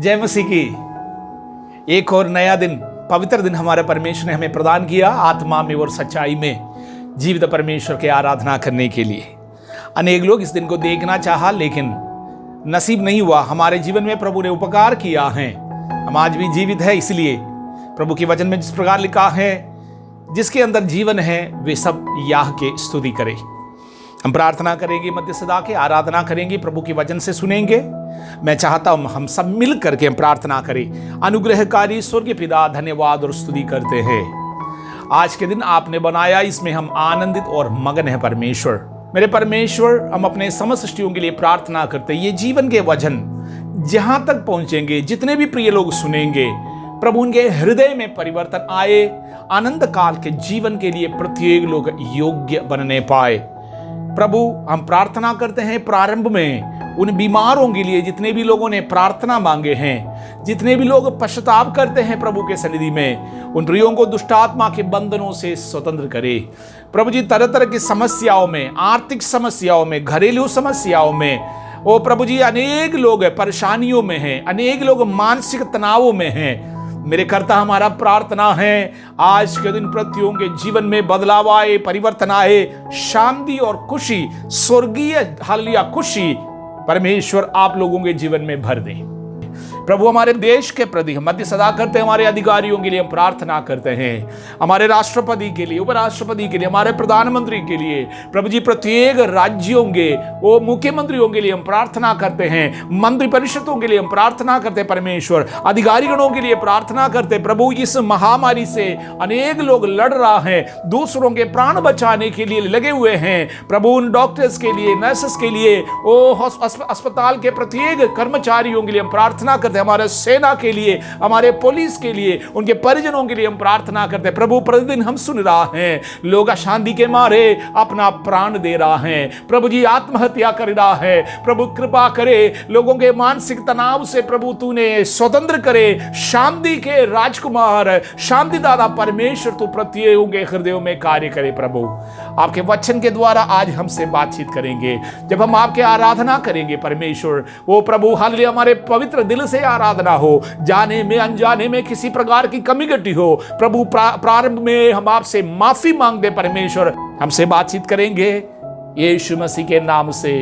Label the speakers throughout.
Speaker 1: जय मसीह की। एक और नया दिन, पवित्र दिन हमारे परमेश्वर ने हमें प्रदान किया, आत्मा में और सच्चाई में जीवित परमेश्वर की आराधना करने के लिए। अनेक लोग इस दिन को देखना चाहा, लेकिन नसीब नहीं हुआ। हमारे जीवन में प्रभु ने उपकार किया है, हम आज भी जीवित है। इसलिए प्रभु के वचन में जिस प्रकार लिखा है, जिसके अंदर जीवन है वे सब याह के स्तुति करें। हम प्रार्थना करेंगे, मध्य सदा के आराधना करेंगे, प्रभु के वचन से सुनेंगे। मैं चाहता हूं हम सब मिल करके हम प्रार्थना करें। अनुग्रहकारी स्वर्गीय पिता, धन्यवाद और स्तुति करते हैं। आज के दिन आपने बनाया, इसमें हम आनंदित और मगन है परमेश्वर। मेरे परमेश्वर, हम अपने समस्त सृष्टियों के लिए प्रार्थना करते हैं। ये जीवन के वचन जहां तक पहुंचेंगे, जितने भी प्रिय लोग सुनेंगे, प्रभु उनके हृदय में परिवर्तन आए, आनंद काल के जीवन के लिए प्रत्येक लोग योग्य बनने पाए। प्रभु, हम प्रार्थना करते हैं प्रारंभ में उन बीमारों के लिए, जितने भी लोगों ने प्रार्थना मांगे हैं, जितने भी लोग पश्चाताप करते हैं प्रभु के सन्निधि में, उन प्रियों को दुष्टात्मा के बंधनों से स्वतंत्र करे। प्रभु जी, तरह तरह की समस्याओं में, आर्थिक समस्याओं में, घरेलू समस्याओं में, ओ प्रभु जी, अनेक लोग परेशानियों में हैं, अनेक लोग मानसिक तनावों में हैं। मेरे कर्ता, हमारा प्रार्थना है आज के दिन प्रत्येक के जीवन में बदलाव आए, परिवर्तन आए, शांति और खुशी, स्वर्गीय हालेलुया खुशी परमेश्वर आप लोगों के जीवन में भर दें। प्रभु, हमारे देश के प्रति हम मध्य सदा करते हैं, हमारे अधिकारियों के लिए हम प्रार्थना करते हैं, हमारे राष्ट्रपति के लिए, उपराष्ट्रपति के लिए, हमारे प्रधानमंत्री के लिए, प्रभु जी, प्रत्येक राज्यों के वो मुख्यमंत्रियों के लिए हम प्रार्थना करते हैं, मंत्री परिषदों के लिए हम प्रार्थना करते हैं परमेश्वर, अधिकारीगणों के लिए प्रार्थना करते हैं। प्रभु, इस महामारी से अनेक लोग लड़ रहा है, दूसरों के प्राण बचाने के लिए लगे हुए हैं। प्रभु, उन डॉक्टर्स के लिए, नर्सेस के लिए, अस्पताल के प्रत्येक कर्मचारियों के लिए हम प्रार्थना करते हैं, हमारे सेना के लिए, हमारे पुलिस के लिए, उनके परिजनों के लिए हम प्रार्थना करते हैं। प्रभु, प्रतिदिन हम सुन रहा है लोग अशांति के मारे अपना प्राण दे रहा है, प्रभु जी, आत्महत्या कर रहा है। प्रभु, कृपा करे, लोगों के मानसिक तनाव से प्रभु तूने स्वतंत्र करे। शांति के राजकुमार, शांति दादा परमेश्वर, तू प्रत्येक के हृदयों में कार्य करे। प्रभु, आपके वचन के द्वारा आज हमसे बातचीत करेंगे, जब हम आपके आराधना करेंगे परमेश्वर, वो प्रभु हालेलुया हमारे पवित्र दिल से आराधना हो, जाने में अनजाने में किसी प्रकार की कमी घटी हो, प्रभु प्रारंभ में हम आपसे माफी मांगते परमेश्वर, हमसे बातचीत करेंगे यीशु मसीह के नाम से,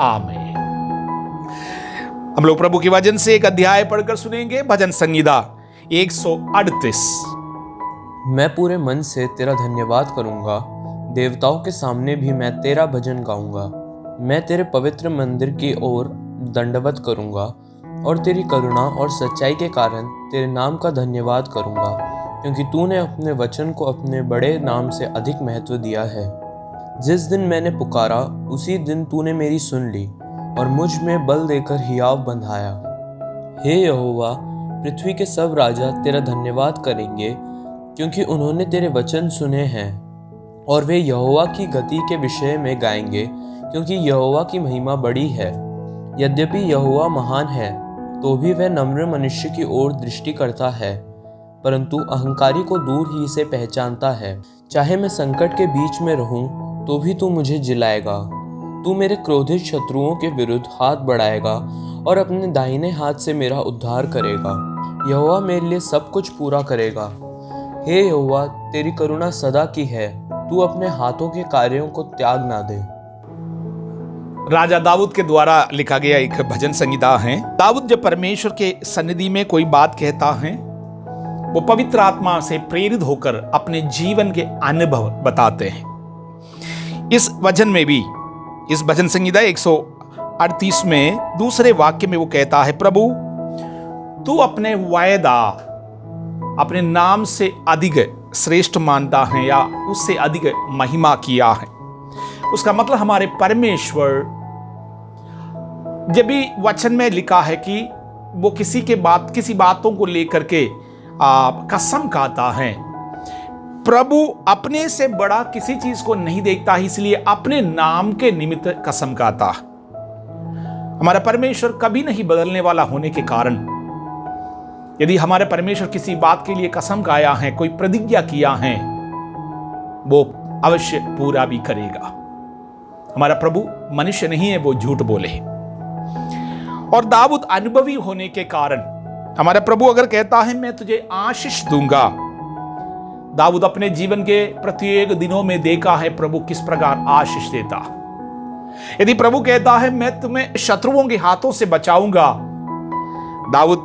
Speaker 1: आमीन। हम लोग प्रभु के वचन से एक अध्याय पढ़कर सुनेंगे, भजन संहिता 138।
Speaker 2: मैं पूरे मन से तेरा धन्यवाद करूंगा, देवताओं के सामने भी मैं तेरा भजन गाऊंगा। मैं तेरे पवित्र मंदिर की ओर दंडवत करूंगा और तेरी करुणा और सच्चाई के कारण तेरे नाम का धन्यवाद करूंगा, क्योंकि तूने अपने वचन को अपने बड़े नाम से अधिक महत्व दिया है। जिस दिन मैंने पुकारा उसी दिन तूने मेरी सुन ली और मुझ में बल देकर हियाव बंधाया। हे यहोवा, पृथ्वी के सब राजा तेरा धन्यवाद करेंगे, क्योंकि उन्होंने तेरे वचन सुने हैं, और वे यहोवा की गति के विषय में गाएंगे, क्योंकि यहोवा की महिमा बड़ी है। यद्यपि यहोवा महान है, तो भी वह नम्र मनुष्य की ओर दृष्टि करता है, परंतु अहंकारी को दूर ही से पहचानता है। चाहे मैं संकट के बीच में रहूं, तो भी तू मुझे जिलाएगा। तू मेरे क्रोधित शत्रुओं के विरुद्ध हाथ बढ़ाएगा और अपने दाहिने हाथ से मेरा उद्धार करेगा। यहोवा मेरे लिए सब कुछ पूरा करेगा। हे यहोवा, तेरी करुणा सदा की है, तू अपने हाथों के कार्यों को त्याग ना दे।
Speaker 1: राजा दाऊद के द्वारा लिखा गया एक भजन संहिता है। दाऊद जब परमेश्वर के सन्निधि में कोई बात कहता है, वो पवित्र आत्मा से प्रेरित होकर अपने जीवन के अनुभव बताते हैं। इस वचन में भी, इस भजन संहिता 138 में दूसरे वाक्य में वो कहता है, प्रभु तू अपने वायदा अपने नाम से अधिक श्रेष्ठ मानता है या उससे अधिक महिमा किया है। उसका मतलब हमारे परमेश्वर, जब भी वचन में लिखा है कि वो किसी बातों को लेकर के कसम खाता है, प्रभु अपने से बड़ा किसी चीज को नहीं देखता, इसलिए अपने नाम के निमित्त कसम खाता। हमारा परमेश्वर कभी नहीं बदलने वाला होने के कारण, यदि हमारे परमेश्वर किसी बात के लिए कसम खाया है, कोई प्रतिज्ञा किया है, वो अवश्य पूरा भी करेगा। हमारा प्रभु मनुष्य नहीं है, वो झूठ बोले। और दाऊद अनुभवी होने के कारण हमारा प्रभु अगर कहता है मैं तुझे आशीष दूंगा, दाऊद अपने जीवन के प्रत्येक दिनों में देखा है प्रभु किस प्रकार आशीष देता। यदि प्रभु कहता है मैं तुम्हें शत्रुओं के हाथों से बचाऊंगा, दाऊद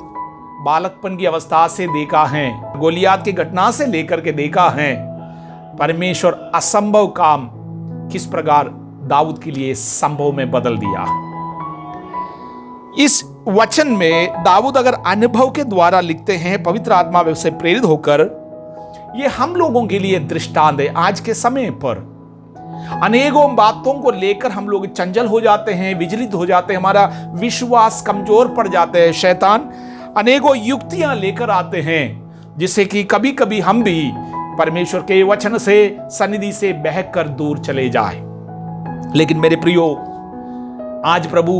Speaker 1: बालकपन की अवस्था से देखा है, गोलियात की घटना से लेकर के देखा है परमेश्वर असंभव काम किस प्रकार दाऊद के लिए संभव में बदल दिया। इस वचन में दाऊद अगर अनुभव के द्वारा लिखते हैं, पवित्र आत्मा से प्रेरित होकर, ये हम लोगों के लिए दृष्टांत है। आज के समय पर अनेकों बातों को लेकर हम लोग चंचल हो जाते हैं, विचलित हो जाते हैं, हमारा विश्वास कमजोर पड़ जाते हैं। शैतान अनेकों युक्तियां लेकर आते हैं जिससे कि कभी कभी हम भी परमेश्वर के वचन से, सन्निधि से बहक कर दूर चले जाए। लेकिन मेरे प्रियो, आज प्रभु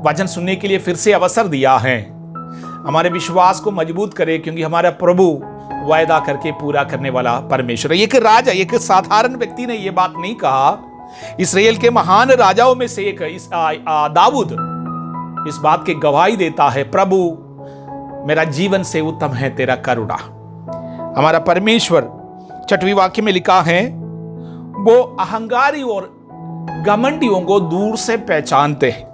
Speaker 1: वचन सुनने के लिए फिर से अवसर दिया है। हमारे विश्वास को मजबूत करे, क्योंकि हमारा प्रभु वायदा करके पूरा करने वाला परमेश्वर है। एक राजा, एक साधारण व्यक्ति ने यह बात नहीं कहा। इस्राएल के महान राजाओं में से एक दाऊद इस बात की गवाही देता है, प्रभु मेरा जीवन से उत्तम है तेरा करुणा। हमारा परमेश्वर, 6वें वाक्य में लिखा है, वो अहंकारी और घमंडियों को दूर से पहचानते हैं।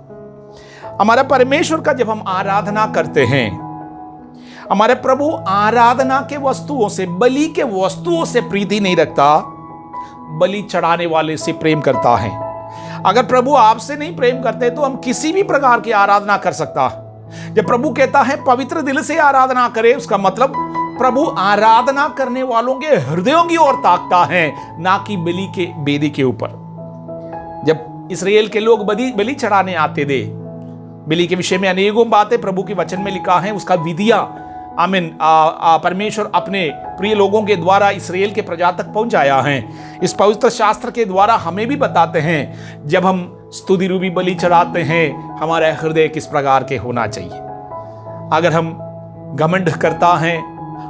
Speaker 1: हमारा परमेश्वर का जब हम आराधना करते हैं, हमारे प्रभु आराधना के वस्तुओं से, बलि के वस्तुओं से प्रीति नहीं रखता, बलि चढ़ाने वाले से प्रेम करता है। अगर प्रभु आपसे नहीं प्रेम करते तो हम किसी भी प्रकार की आराधना कर सकता। जब प्रभु कहता है पवित्र दिल से आराधना करे, उसका मतलब प्रभु आराधना करने वालों के हृदयों की ओर ताकता है, ना कि बलि के बेदी के ऊपर। जब इस्राएल के लोग बलि चढ़ाने आते थे, बलि के विषय में अनेकों बातें प्रभु के वचन में लिखा है, उसका विधियां आमीन परमेश्वर अपने प्रिय लोगों के द्वारा इस्राएल के प्रजा तक पहुंचाया है। इस पवित्र शास्त्र के द्वारा हमें भी बताते हैं, जब हम स्तुति रूपी बलि चढ़ाते हैं, हमारा हृदय किस प्रकार के होना चाहिए। अगर हम घमंड करता है,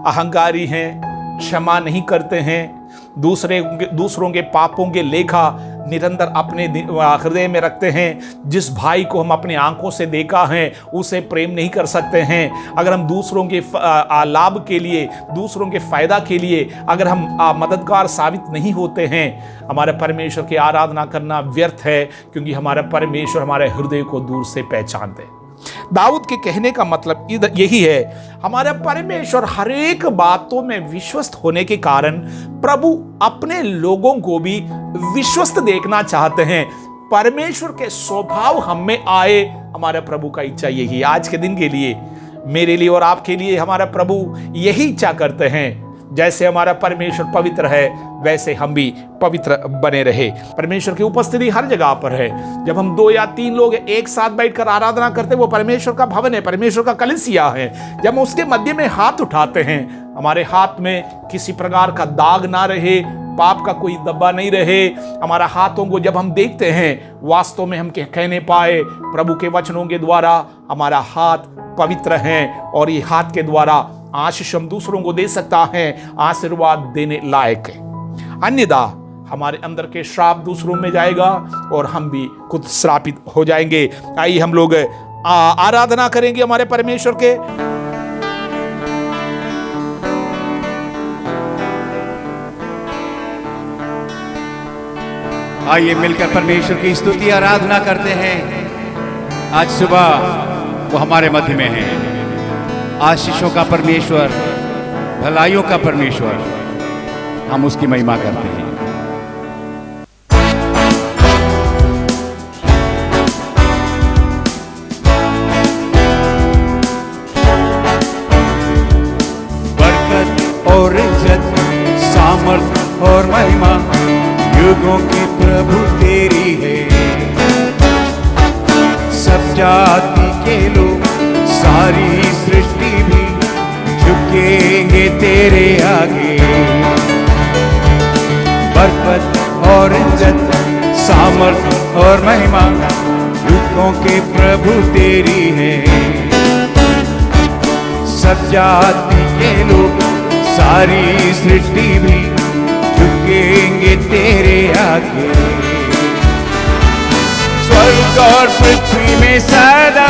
Speaker 1: अहंकारी हैं, क्षमा नहीं करते हैं, दूसरों के पापों के लेखा निरंतर अपने हृदय में रखते हैं, जिस भाई को हम अपने आंखों से देखा है उसे प्रेम नहीं कर सकते हैं, अगर हम दूसरों के लाभ के लिए, दूसरों के फायदा के लिए अगर हम मददगार साबित नहीं होते हैं, हमारे परमेश्वर की आराधना करना व्यर्थ है, क्योंकि हमारा परमेश्वर हमारे हृदय को दूर से पहचानते हैं। दाऊद के कहने का मतलब यही है, हमारा परमेश्वर हर एक बातों में विश्वस्त होने के कारण प्रभु अपने लोगों को भी विश्वस्त देखना चाहते हैं। परमेश्वर के स्वभाव हम में आए, हमारे प्रभु का इच्छा यही। आज के दिन के लिए, मेरे लिए और आपके लिए हमारा प्रभु यही इच्छा करते हैं, जैसे हमारा परमेश्वर पवित्र है वैसे हम भी पवित्र बने रहे। परमेश्वर की उपस्थिति हर जगह पर है। जब हम 2 या 3 लोग एक साथ बैठकर आराधना करते हैं, वो परमेश्वर का भवन है, परमेश्वर का कलीसिया है। जब हम उसके मध्य में हाथ उठाते हैं, हमारे हाथ में किसी प्रकार का दाग ना रहे, पाप का कोई दब्बा नहीं रहे। हमारा हाथों को जब हम देखते हैं, वास्तव में हम कहने पाए प्रभु के वचनों के द्वारा हमारा हाथ पवित्र है, और ये हाथ के द्वारा आशीष हम दूसरों को दे सकता है, आशीर्वाद देने लायक है। अन्यथा हमारे अंदर के श्राप दूसरों में जाएगा और हम भी खुद श्रापित हो जाएंगे। आइए हम लोग आराधना करेंगे हमारे परमेश्वर के।
Speaker 3: आइए मिलकर परमेश्वर की स्तुति आराधना करते हैं। आज सुबह वो हमारे मध्य में है, आशीषों का परमेश्वर, भलाइयों का परमेश्वर, हम उसकी महिमा करते हैं। बरकत और इज्जत, सामर्थ और महिमा युगों की प्रभु तेरी है। सब जाति के लोग, सारी सृष्टि भी झुकेंगे तेरे आगे। बरकत और इज्जत, सामर्थ और महिमा युगों के प्रभु तेरी है। सब जाति के लोग, सारी सृष्टि भी झुकेंगे तेरे आगे। स्वर्ग और पृथ्वी में सदा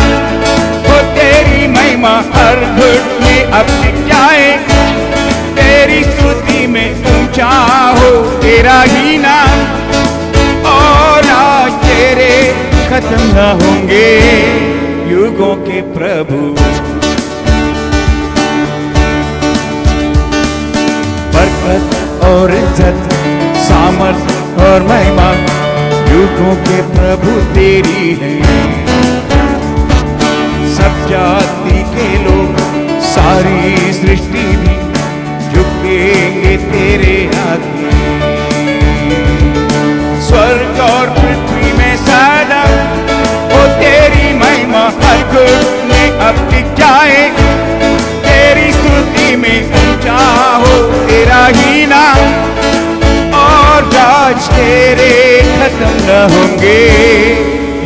Speaker 3: हो तेरी महिमा, हर घुटने अब टिक जाए, तेरी स्तुति में ऊंचा हो तेरा ही नाम, और आज तेरे खत्म न होंगे युगों के प्रभु। बरकत और इज्जत, सामर्थ और महिमा युगों के प्रभु तेरी है। सब जाति के लोग, सारी सृष्टि भी झुकेंगे तेरे आगे। स्वर्ग और पृथ्वी में सदा हो तेरी महिमा, हर घुटने अब टिक जाए, तेरी स्तुति में ऊंचा हो तेरा ही नाम, और राज तेरे खत्म न होंगे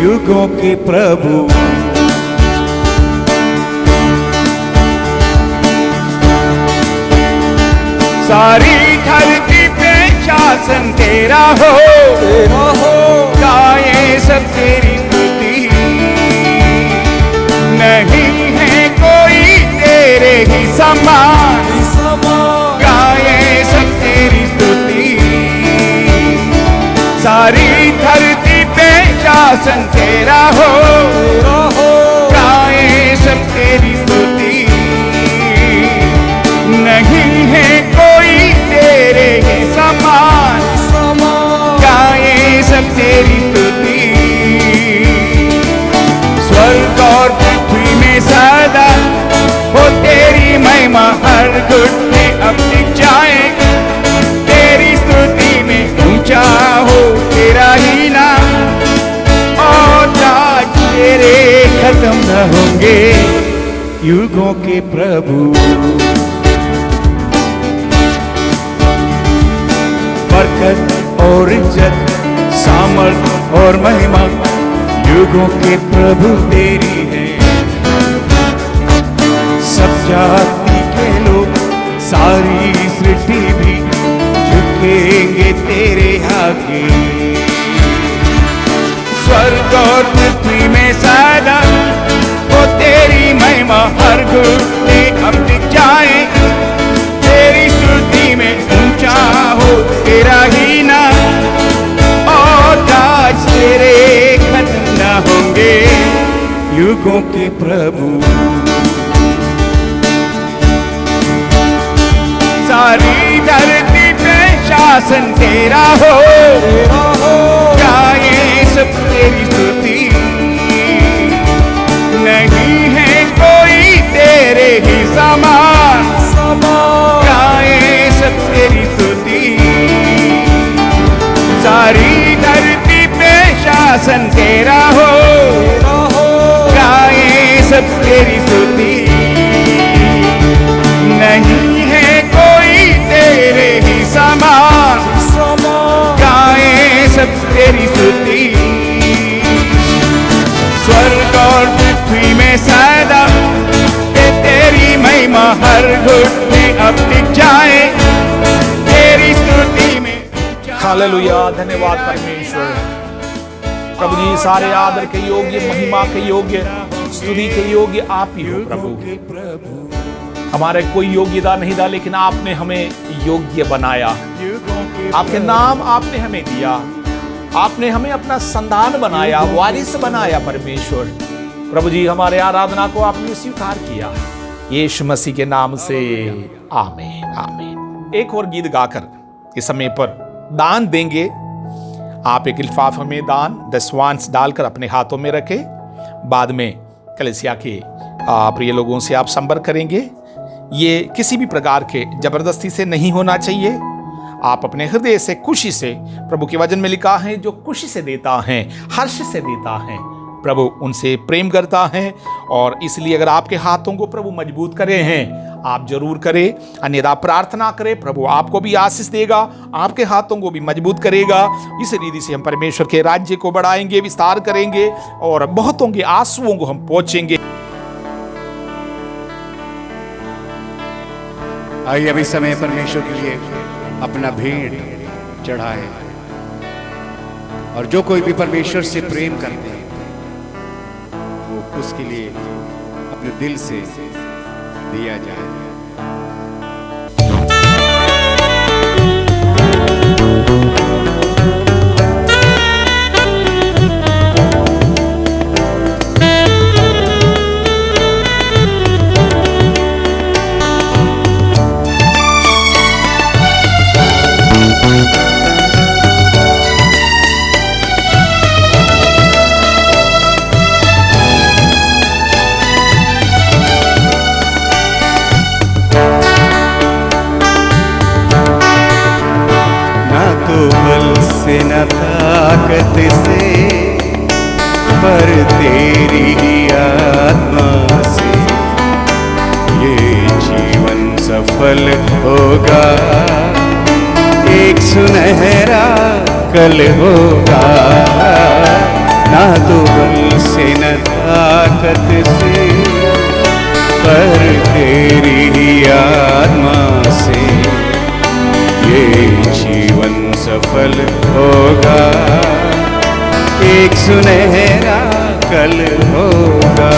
Speaker 3: युगों के प्रभु। सारी धरती पे शासन तेरा हो, गाए सब तेरी स्तुति, नहीं है कोई तेरे ही समान, गाए सब तेरी स्तुति। सारी धरती पे शासन तेरा हो, गाए सब तेरी स्तुति, नहीं है कोई तेरे ही समान, गाए सब तेरी स्तुति। स्वर्ग और पृथ्वी में सदा हो तेरी महिमा, हर घुटने अब टिक जाए, तेरी स्तुति में ऊंचा हो तेरा ही नाम, और राज तेरे खत्म न होंगे युगों के प्रभु। बरकत और इज्जत, सामर्थ और महिमा युगों के प्रभु तेरी है। सब जाति के लोग, सारी सृष्टि भी झुकेंगे तेरे आगे। स्वर्ग और पृथ्वी में सदा हो तेरी महिमा, हर घुटने अब टिक जाए, तेरी स्तुति में ऊंचा हो तेरा ही नाम, और राज तेरे खत्म न होंगे युगों के प्रभु। सारी धरती पे शासन तेरा हो, गाए सब तेरी स्तुति, नहीं है कोई तेरे ही समान, गाए सब तेरी स्तुति। सारी धरती पे शासन तेरा हो, गाए सब तेरी स्तुति, नहीं है कोई तेरे ही समान, गाए सब तेरी स्तुति। स्वर्ग और पृथ्वी में सदा तेरी महिमा, हर घुटने अब टिक जाए, तेरी स्तुति में।
Speaker 1: हालेलुया, धन्यवाद परमेश्वर। प्रभु जी, सारे आदर के योग्य, महिमा के योग्य, स्तुति के योग्य आप ही हो प्रभु। हमारे कोई योग्यता नहीं था, लेकिन आपने हमें योग्य बनाया। आपके नाम आपने हमें दिया, आपने हमें अपना संतान बनाया, वारिस बनाया परमेश्वर। प्रभु जी, हमारे आराधना को आपने स्वीकार किया, यीशु मसीह के नाम से आमीन आमीन। एक और गीत गाकर इस समय पर दान देंगे। आप एक लिफाफे में दान 10 वांस डालकर अपने हाथों में रखें। बाद में कलीसिया के प्रिय लोगों से आप संपर्क करेंगे। ये किसी भी प्रकार के जबरदस्ती से नहीं होना चाहिए। आप अपने हृदय से, खुशी से, प्रभु के वचन में लिखा है, जो खुशी से देता है, हर्ष से देता है, प्रभु उनसे प्रेम करता है। और इसलिए अगर आपके हाथों को प्रभु मजबूत करे हैं, आप जरूर करें, अन्यथा प्रार्थना करें। प्रभु आपको भी आशीष देगा, आपके हाथों को भी मजबूत करेगा। इस रीति से हम परमेश्वर के राज्य को बढ़ाएंगे, विस्तार करेंगे और बहुतों के आंसुओं को हम पहुंचेंगे।
Speaker 3: आइए अभी समय परमेश्वर के लिए अपना भेंट चढ़ाए, और जो कोई भी परमेश्वर से प्रेम करते हैं वो उसके लिए अपने दिल से दिया जाए। से न ताकत से पर तेरी ही आत्मा से ये जीवन सफल होगा, एक सुनहरा कल होगा। ना तो बल से न ताकत से पर तेरी ही आत्मा से ये जीवन सफल होगा, एक सुनहरा कल होगा।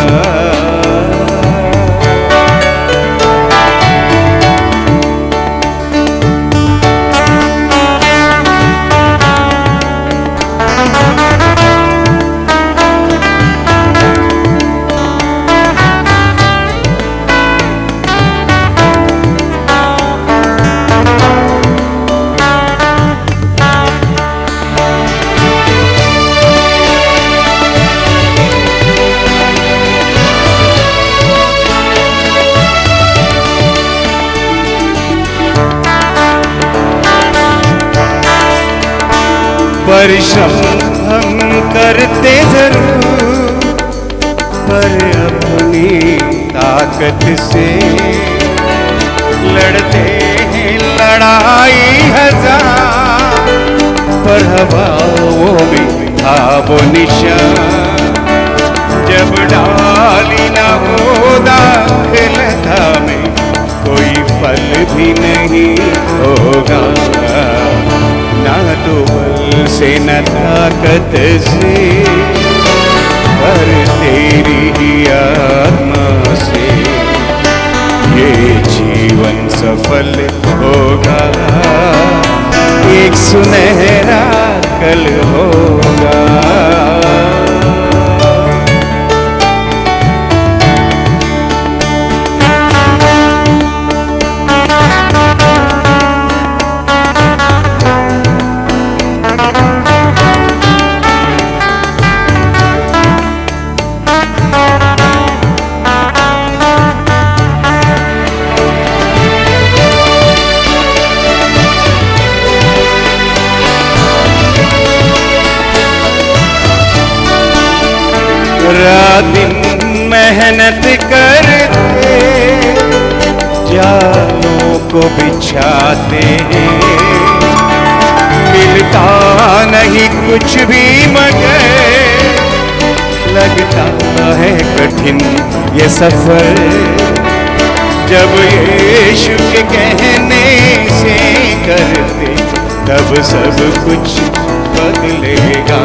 Speaker 3: परिश्रम हम करते जरूर, पर अपनी ताकत से लड़ते हैं लड़ाई हजार, पर हवाओं में था वो निशान, जब डाली न हो दाखिलता में कोई फल भी नहीं होगा। ना तो बल से न ताकत से पर तेरी ही आत्मा से ये जीवन सफल होगा, एक सुनहरा कल होगा। रात दिन मेहनत करते, जालों को बिछाते हैं, मिलता नहीं कुछ भी मगर लगता है कठिन ये सफर, जब यीशु के कहने से करते तब सब कुछ बदलेगा।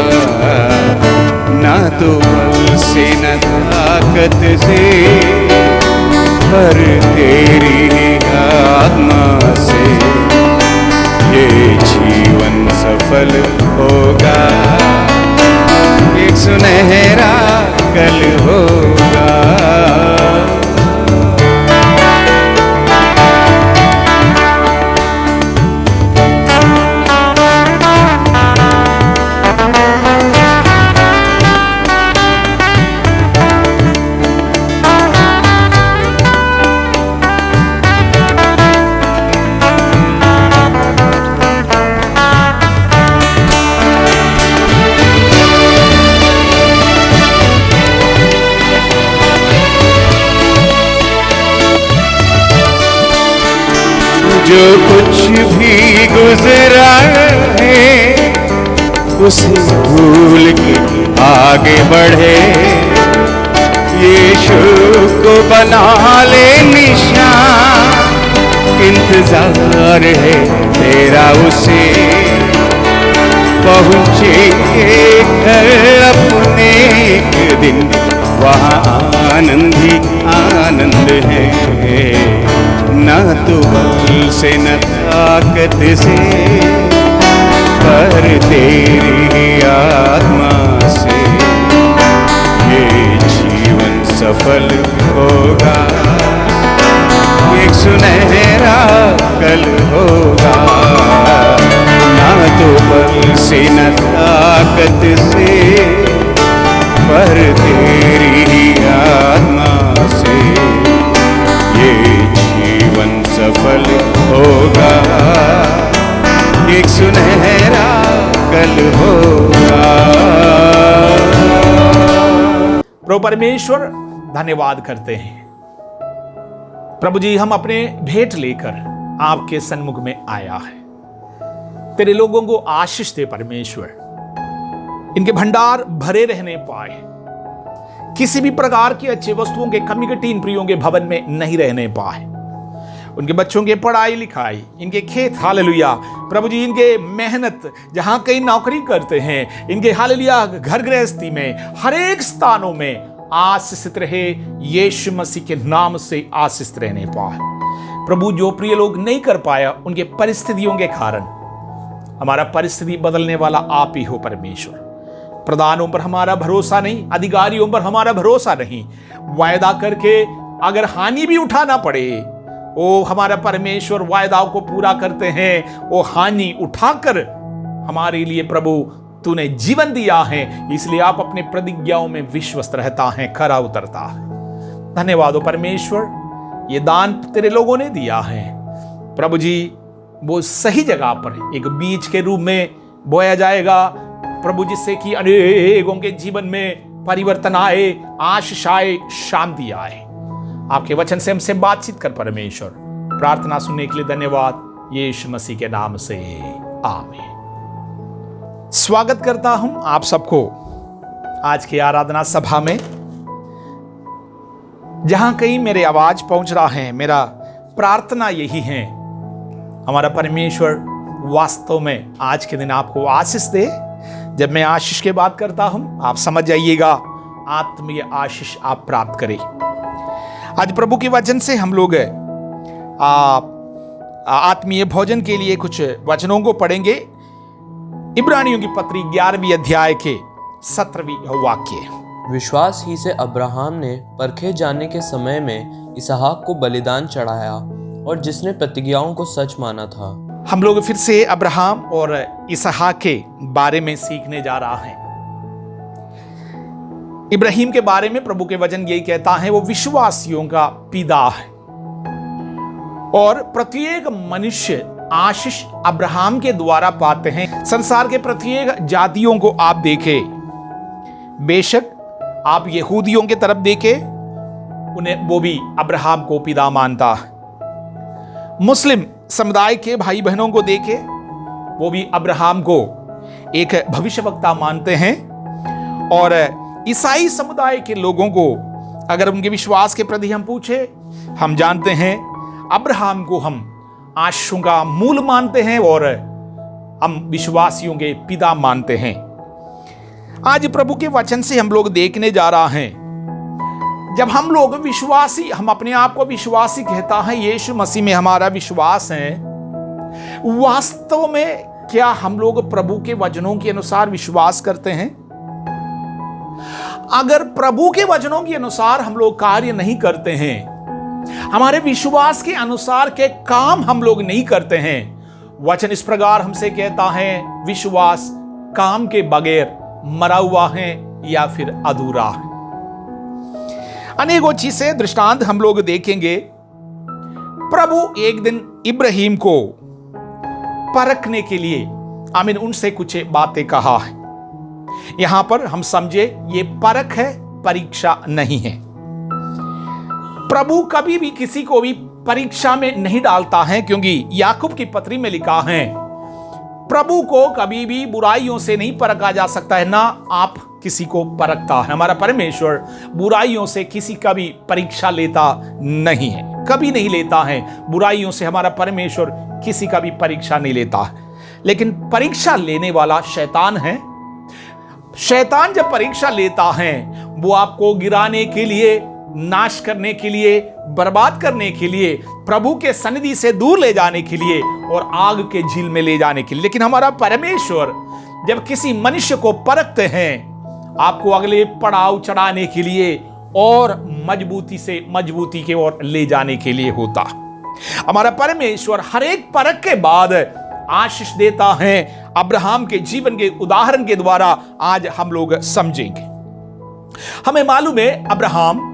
Speaker 3: ना तो बल से न ताकत से पर तेरी आत्मा से ये जीवन सफल होगा, एक सुनहरा कल होगा। जो कुछ भी गुजरा है उसे भूल के आगे बढ़े, यीशु को बना ले निशान, इंतजार है तेरा उसे, पहुँचे घर अपने एक दिन, वहाँ आनंद ही आनंद है। न तो बल से न ताकत से, पर तेरी आत्मा से ये जीवन सफल होगा, एक सुनहरा कल होगा। न तो बल से न ताकत से, पर तेरी आत्मा से ये जीवन सफल होगा, एक सुनहरा कल होगा।
Speaker 1: प्रभु परमेश्वर धन्यवाद करते हैं। प्रभु जी, हम अपने भेंट लेकर आपके सन्मुख में आया है। तेरे लोगों को आशीष दे परमेश्वर, इनके भंडार भरे रहने पाए, किसी भी प्रकार की अच्छी वस्तुओं के कमी घटी इन प्रियों के भवन में नहीं रहने पाए। उनके बच्चों के पढ़ाई लिखाई, इनके खेत, हालेलुया प्रभु जी, इनके मेहनत जहां कहीं नौकरी करते हैं, इनके हालेलुया घर गृहस्थी में, हर एक स्थानों में आशीषित रहे, यीशु मसीह के नाम से आशीषित रहने पाए। प्रभु, जो प्रिय लोग नहीं कर पाया उनके परिस्थितियों के कारण, हमारा परिस्थिति बदलने वाला आप ही हो परमेश्वर। प्रधानों पर हमारा भरोसा नहीं, अधिकारियों पर हमारा भरोसा नहीं, वायदा करके अगर हानि भी उठाना पड़े, ओ हमारा परमेश्वर वायदाओं को पूरा करते हैं। वो हानि उठाकर हमारे लिए प्रभु तूने जीवन दिया है, इसलिए आप अपने प्रतिज्ञाओं में विश्वस्त रहता है, खरा उतरता है। धन्यवाद हो परमेश्वर, ये दान तेरे लोगों ने दिया है प्रभु जी, वो सही जगह पर एक बीज के रूप में बोया जाएगा प्रभु, जिससे कि अनेकों के जीवन में परिवर्तन आए, आशीष आए, शांति आए। आपके वचन से हमसे बातचीत कर परमेश्वर। प्रार्थना सुनने के लिए धन्यवाद, यीशु मसीह के नाम से आमीन। स्वागत करता हूं आप सबको आज की आराधना सभा में। जहां कहीं मेरे आवाज पहुंच रहा है, मेरा प्रार्थना यही है, हमारा परमेश्वर वास्तव में आज के दिन आपको आशीष दे। जब मैं आशीष की बात करता हूं, आप समझ जाइएगा, आत्मीय आशीष आप प्राप्त करें। आज प्रभु के वचन से हम लोग आत्मीय भोजन के लिए कुछ वचनों को पढ़ेंगे। इब्रानियों की पत्री 11वीं अध्याय के 17वीं वाक्य।
Speaker 2: विश्वास ही से अब्राहम ने परखे जाने के समय में इसहाक को बलिदान चढ़ाया, और जिसने प्रतिज्ञाओं को सच माना था।
Speaker 1: हम लोग फिर से अब्राहम और इसहाक के बारे में सीखने जा रहा है। इब्राहिम के बारे में प्रभु के वचन यही कहता है, वो विश्वासियों का पिता है, और प्रत्येक मनुष्य आशीष अब्राहम के द्वारा पाते हैं। संसार के प्रत्येक जातियों को आप देखें, बेशक आप यहूदियों के तरफ देखें, उन्हें वो भी अब्राहम को पिता मानता है। मुस्लिम समुदाय के भाई बहनों को देखे, वो भी अब्राहम को एक भविष्यवक्ता मानते हैं। और ईसाई समुदाय के लोगों को अगर उनके विश्वास के प्रति हम पूछे, हम जानते हैं अब्राहम को हम आशीषों का मूल मानते हैं और हम विश्वासियों के पिता मानते हैं। आज प्रभु के वचन से हम लोग देखने जा रहा हैं, जब हम लोग विश्वासी, हम अपने आप को विश्वासी कहता है, यीशु मसीह में हमारा विश्वास है, वास्तव में क्या हम लोग प्रभु के वचनों के अनुसार विश्वास करते हैं? अगर प्रभु के वचनों के अनुसार हम लोग कार्य नहीं करते हैं, हमारे विश्वास के अनुसार के काम हम लोग नहीं करते हैं, वचन इस प्रकार हमसे कहता है, विश्वास काम के बगैर मरा हुआ है या फिर अधूरा है। अनेकों चीजें दृष्टांत हम लोग देखेंगे। प्रभु एक दिन इब्राहिम को परखने के लिए आमीन उनसे कुछ बातें कहा है। यहां पर हम समझे ये परख है, परीक्षा नहीं है। प्रभु कभी भी किसी को भी परीक्षा में नहीं डालता है, क्योंकि याकूब की पत्री में लिखा है, प्रभु को कभी भी बुराइयों से नहीं परखा जा सकता है, ना आप किसी को परखता है। हमारा परमेश्वर बुराइयों से किसी का भी परीक्षा लेता नहीं है, कभी नहीं लेता है। बुराइयों से हमारा परमेश्वर किसी का भी परीक्षा नहीं लेता है, लेकिन परीक्षा लेने वाला शैतान है। शैतान जब परीक्षा लेता है, वो आपको गिराने के लिए, नाश करने के लिए, बर्बाद करने के लिए, प्रभु के सन्निधि से दूर ले जाने के लिए और आग के झील में ले जाने के लिए। लेकिन हमारा परमेश्वर जब किसी मनुष्य को परखते हैं, आपको अगले पड़ाव चढ़ाने के लिए और मजबूती के ओर ले जाने के लिए होता। हमारा परमेश्वर हर एक परख के बाद आशीष देता है। अब्राहम के जीवन के उदाहरण के द्वारा आज हम लोग समझेंगे। हमें मालूम है अब्राहम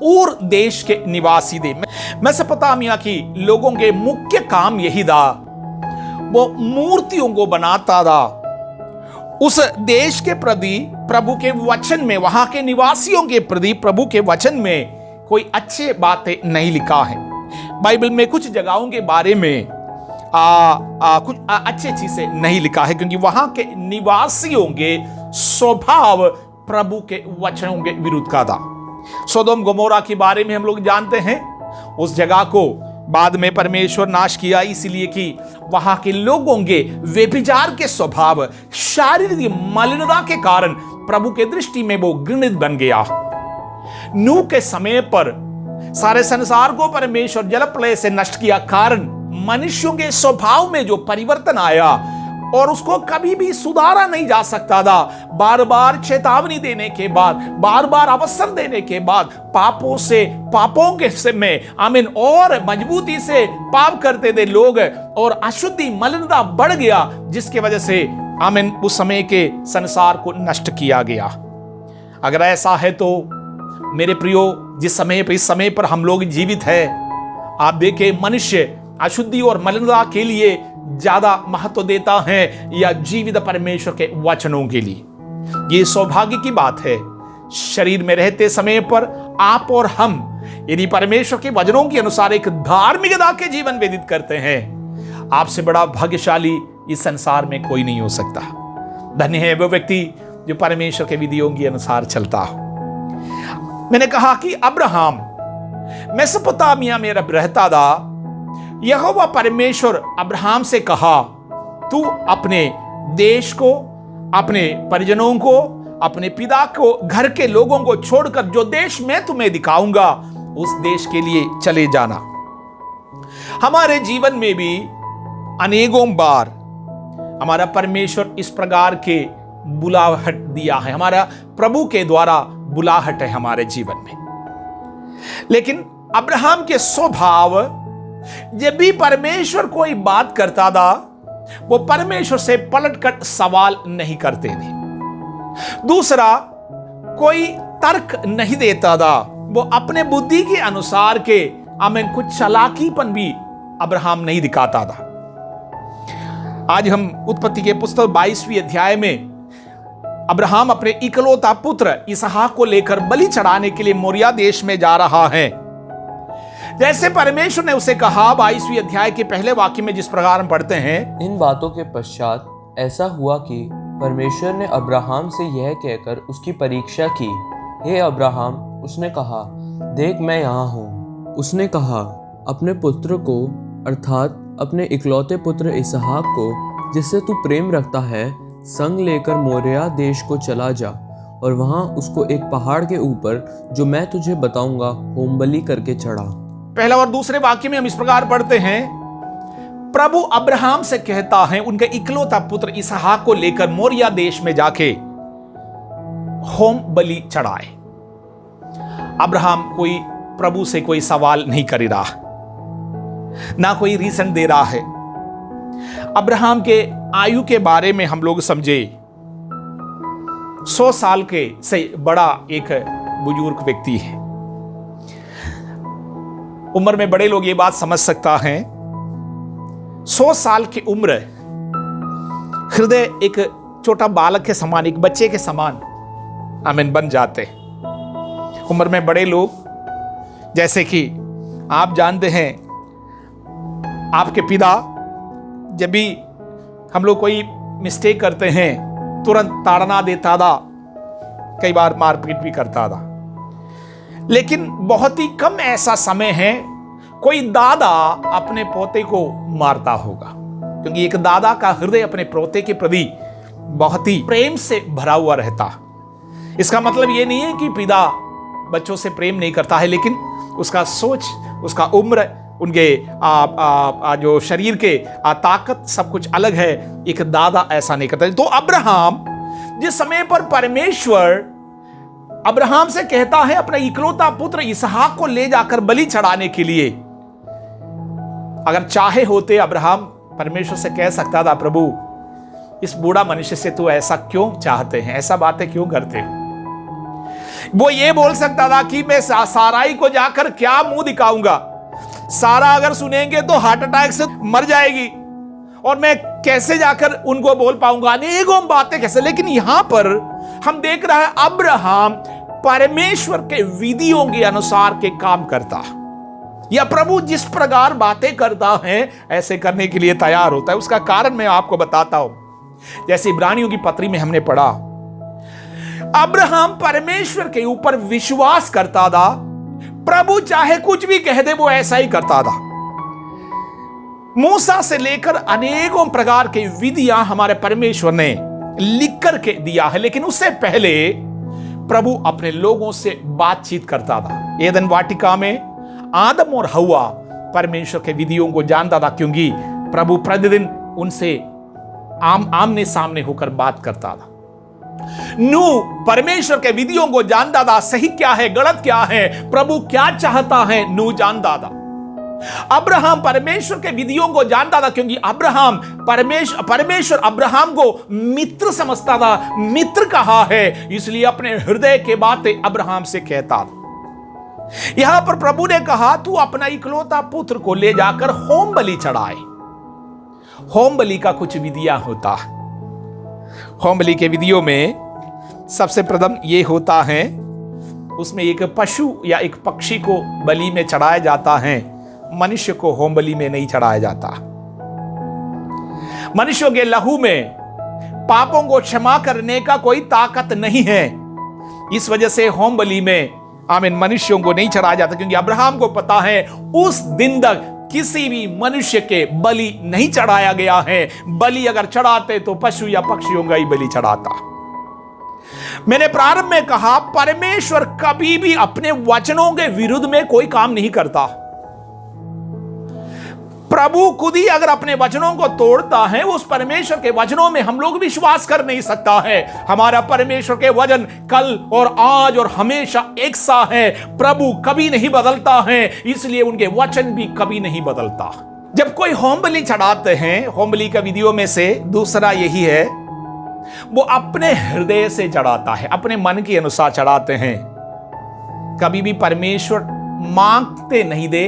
Speaker 1: ऊर देश के निवासी थे। मेसोपोटामिया की लोगों के मुख्य काम यही था, वो मूर्तियों को बनाता था। उस देश के प्रति प्रभु के वचन में, वहां के निवासियों के प्रति प्रभु के वचन में कोई अच्छे बातें नहीं लिखा है। बाइबल में कुछ जगहों के बारे में कुछ अच्छी चीजें नहीं लिखा है, क्योंकि वहां के निवासियों के स्वभाव प्रभु के वचनों के विरुद्ध का था। सोदोम गोमोरा के बारे में हम लोग जानते हैं। उस जगह को बाद में परमेश्वर नाश किया, इसलिए कि वहां के लोगों के व्यभिचार के स्वभाव, शारीरिक मलिनता के कारण प्रभु के दृष्टि में वो घृणित बन गया। नूह के समय पर सारे संसार को परमेश्वर जलप्रलय से नष्ट किया, कारण मनुष्यों के स्वभाव में जो परिवर्तन आया और उसको कभी भी सुधारा नहीं जा सकता था। बार बार चेतावनी देने के बाद, बार बार अवसर देने के बाद पापों के में आमीन और मजबूती से पाप करते थे लोग, और अशुद्धि मलिनता बढ़ गया, जिसके वजह से आमीन उस समय के संसार को नष्ट किया गया। अगर ऐसा है तो मेरे प्रियो, इस समय पर हम लोग जीवित है, आप देखें मनुष्य अशुद्धि और मलिनता के लिए ज्यादा महत्व देता है या जीवित परमेश्वर के वचनों के लिए। ये सौभाग्य की बात है। शरीर में रहते समय पर आप और हम यदि परमेश्वर के वचनों के अनुसार एक धार्मिकता के जीवन व्यतीत करते हैं, आपसे बड़ा भाग्यशाली इस संसार में कोई नहीं हो सकता। धन्य है वो व्यक्ति जो परमेश्वर के विधियों के अनुसार चलता हो। मैंने कहा कि अब्राहम मेसोपोटामिया में रहता था। यहोवा परमेश्वर अब्राहम से कहा, तू अपने देश को, अपने परिजनों को, अपने पिता को, घर के लोगों को छोड़कर जो देश मैं तुम्हें दिखाऊंगा उस देश के लिए चले जाना। हमारे जीवन में भी अनेकों बार हमारा परमेश्वर इस प्रकार के बुलाहट दिया है, हमारा प्रभु के द्वारा बुलाहट है हमारे जीवन में। लेकिन अब्राहम के स्वभाव, जब भी परमेश्वर कोई बात करता था, वो परमेश्वर से पलटकर सवाल नहीं करते थे। दूसरा, कोई तर्क नहीं देता था, वो अपने बुद्धि के अनुसार के आमीन कुछ चालाकीपन भी अब्राहम नहीं दिखाता था। आज हम उत्पत्ति के पुस्तक 22वीं अध्याय में अब्राहम अपने इकलौता पुत्र इसहाक को लेकर बलि चढ़ाने के लिए मोरिया देश में जा रहा है। जैसे परमेश्वर ने उसे कहा, 22वीं अध्याय के पहले वाक्य में जिस प्रकार हम पढ़ते हैं,
Speaker 2: इन बातों के पश्चात ऐसा हुआ कि परमेश्वर ने अब्राहम से यह कहकर उसकी परीक्षा की, हे अब्राहम, उसने कहा, देख मैं यहाँ हूँ। उसने कहा, अपने पुत्र को अर्थात अपने इकलौते पुत्र इसहाक को, जिससे तू प्रेम रखता है, संग लेकर मोरिया देश को चला जा और वहां उसको एक पहाड़ के ऊपर जो मैं तुझे बताऊंगा होम बलि करके चढ़ा।
Speaker 1: पहला और दूसरे वाक्य में हम इस प्रकार पढ़ते हैं, प्रभु अब्राहम से कहता है उनके इकलौता पुत्र इसहाक को लेकर मोरिया देश में जाके होम बलि चढ़ाए। अब्राहम कोई प्रभु से कोई सवाल नहीं कर रहा, ना कोई रीजन दे रहा है। अब्राहम के आयु के बारे में हम लोग समझे, 100 साल के से बड़ा एक बुजुर्ग व्यक्ति है। उम्र में बड़े लोग ये बात समझ सकता है। 100 साल की उम्र, हृदय एक छोटा बालक के समान, एक बच्चे के समान आमीन बन जाते। उम्र में बड़े लोग, जैसे कि आप जानते हैं, आपके पिता जब भी हम लोग कोई मिस्टेक करते हैं तुरंत ताड़ना देता था, कई बार मारपीट भी करता था। लेकिन बहुत ही कम ऐसा समय है कोई दादा अपने पोते को मारता होगा, क्योंकि एक दादा का हृदय अपने पोते के प्रति बहुत ही प्रेम से भरा हुआ रहता। इसका मतलब यह नहीं है कि पिता बच्चों से प्रेम नहीं करता है, लेकिन उसका सोच, उसका उम्र, उनके जो शरीर के ताकत सब कुछ अलग है। एक दादा ऐसा नहीं करता। तो अब्राहम जिस समय पर परमेश्वर अब्राहम से कहता है अपना इकलौता पुत्र इसहाक को ले जाकर बलि चढ़ाने के लिए, अगर चाहे होते अब्राहम परमेश्वर से कह सकता था, प्रभु इस बूढ़ा मनुष्य से तू ऐसा क्यों चाहते हैं, ऐसा बातें क्यों करते हो। वो ये बोल सकता था कि मैं साराई को जाकर क्या मुंह दिखाऊंगा, सारा अगर सुनेंगे तो हार्ट अटैक से मर जाएगी और मैं कैसे जाकर उनको बोल पाऊंगा, अनेकों बातें कैसे। लेकिन यहां पर हम देख रहे हैं अब्राहम परमेश्वर के विधियों के अनुसार के काम करता, या प्रभु जिस प्रकार बातें करता है ऐसे करने के लिए तैयार होता है। उसका कारण मैं आपको बताता हूं। जैसे इब्रानियों की पत्री में हमने पढ़ा, अब्राहम परमेश्वर के ऊपर विश्वास करता था, प्रभु चाहे कुछ भी कह दे वो ऐसा ही करता था। मूसा से लेकर अनेकों प्रकार की विधियां हमारे परमेश्वर ने लिख करके दिया है, लेकिन उससे पहले प्रभु अपने लोगों से बातचीत करता था। एदन वाटिका में आदम और हव्वा परमेश्वर के विधियों को जानता था, क्योंकि प्रभु प्रतिदिन उनसे आमने सामने होकर बात करता था। नूह परमेश्वर के विधियों को जानता था, सही क्या है गलत क्या है, प्रभु क्या चाहता है नूह जानता था। अब्राहम परमेश्वर के विधियों को जानता था, क्योंकि अब्राहम परमेश्वर अब्राहम को मित्र समझता था, मित्र कहा है, इसलिए अपने हृदय के बातें अब्राहम से कहता था। यहां पर प्रभु ने कहा तू अपना इकलौता पुत्र को ले जाकर होम बलि चढ़ाए। होम बलि का कुछ विधियां होता है। होम बलि के विधियों में सबसे प्रथम यह होता है, उसमें एक पशु या एक पक्षी को बलि में चढ़ाया जाता है। मनुष्य को होम बलि में नहीं चढ़ाया जाता। मनुष्यों के लहू में पापों को क्षमा करने का कोई ताकत नहीं है, इस वजह से होम बलि में आमीन मनुष्यों को नहीं चढ़ाया जाता, क्योंकि अब्राहम को पता है उस दिन तक किसी भी मनुष्य के बलि नहीं चढ़ाया गया है। बलि अगर चढ़ाते तो पशु या पक्षियों का ही बलि चढ़ाता। मैंने प्रारंभ में कहा परमेश्वर कभी भी अपने वचनों के विरुद्ध में कोई काम नहीं करता। प्रभु खुद ही अगर अपने वचनों को तोड़ता है, उस परमेश्वर के वचनों में हम लोग विश्वास कर नहीं सकता है। हमारा परमेश्वर के वचन कल और आज और हमेशा एक सा है। प्रभु कभी नहीं बदलता है, इसलिए उनके वचन भी कभी नहीं बदलता। जब कोई होम बलि चढ़ाते हैं, होम बलि का विधियों में से दूसरा यही है, वो अपने हृदय से चढ़ाता है, अपने मन के अनुसार चढ़ाते हैं। कभी भी परमेश्वर मांगते नहीं दे,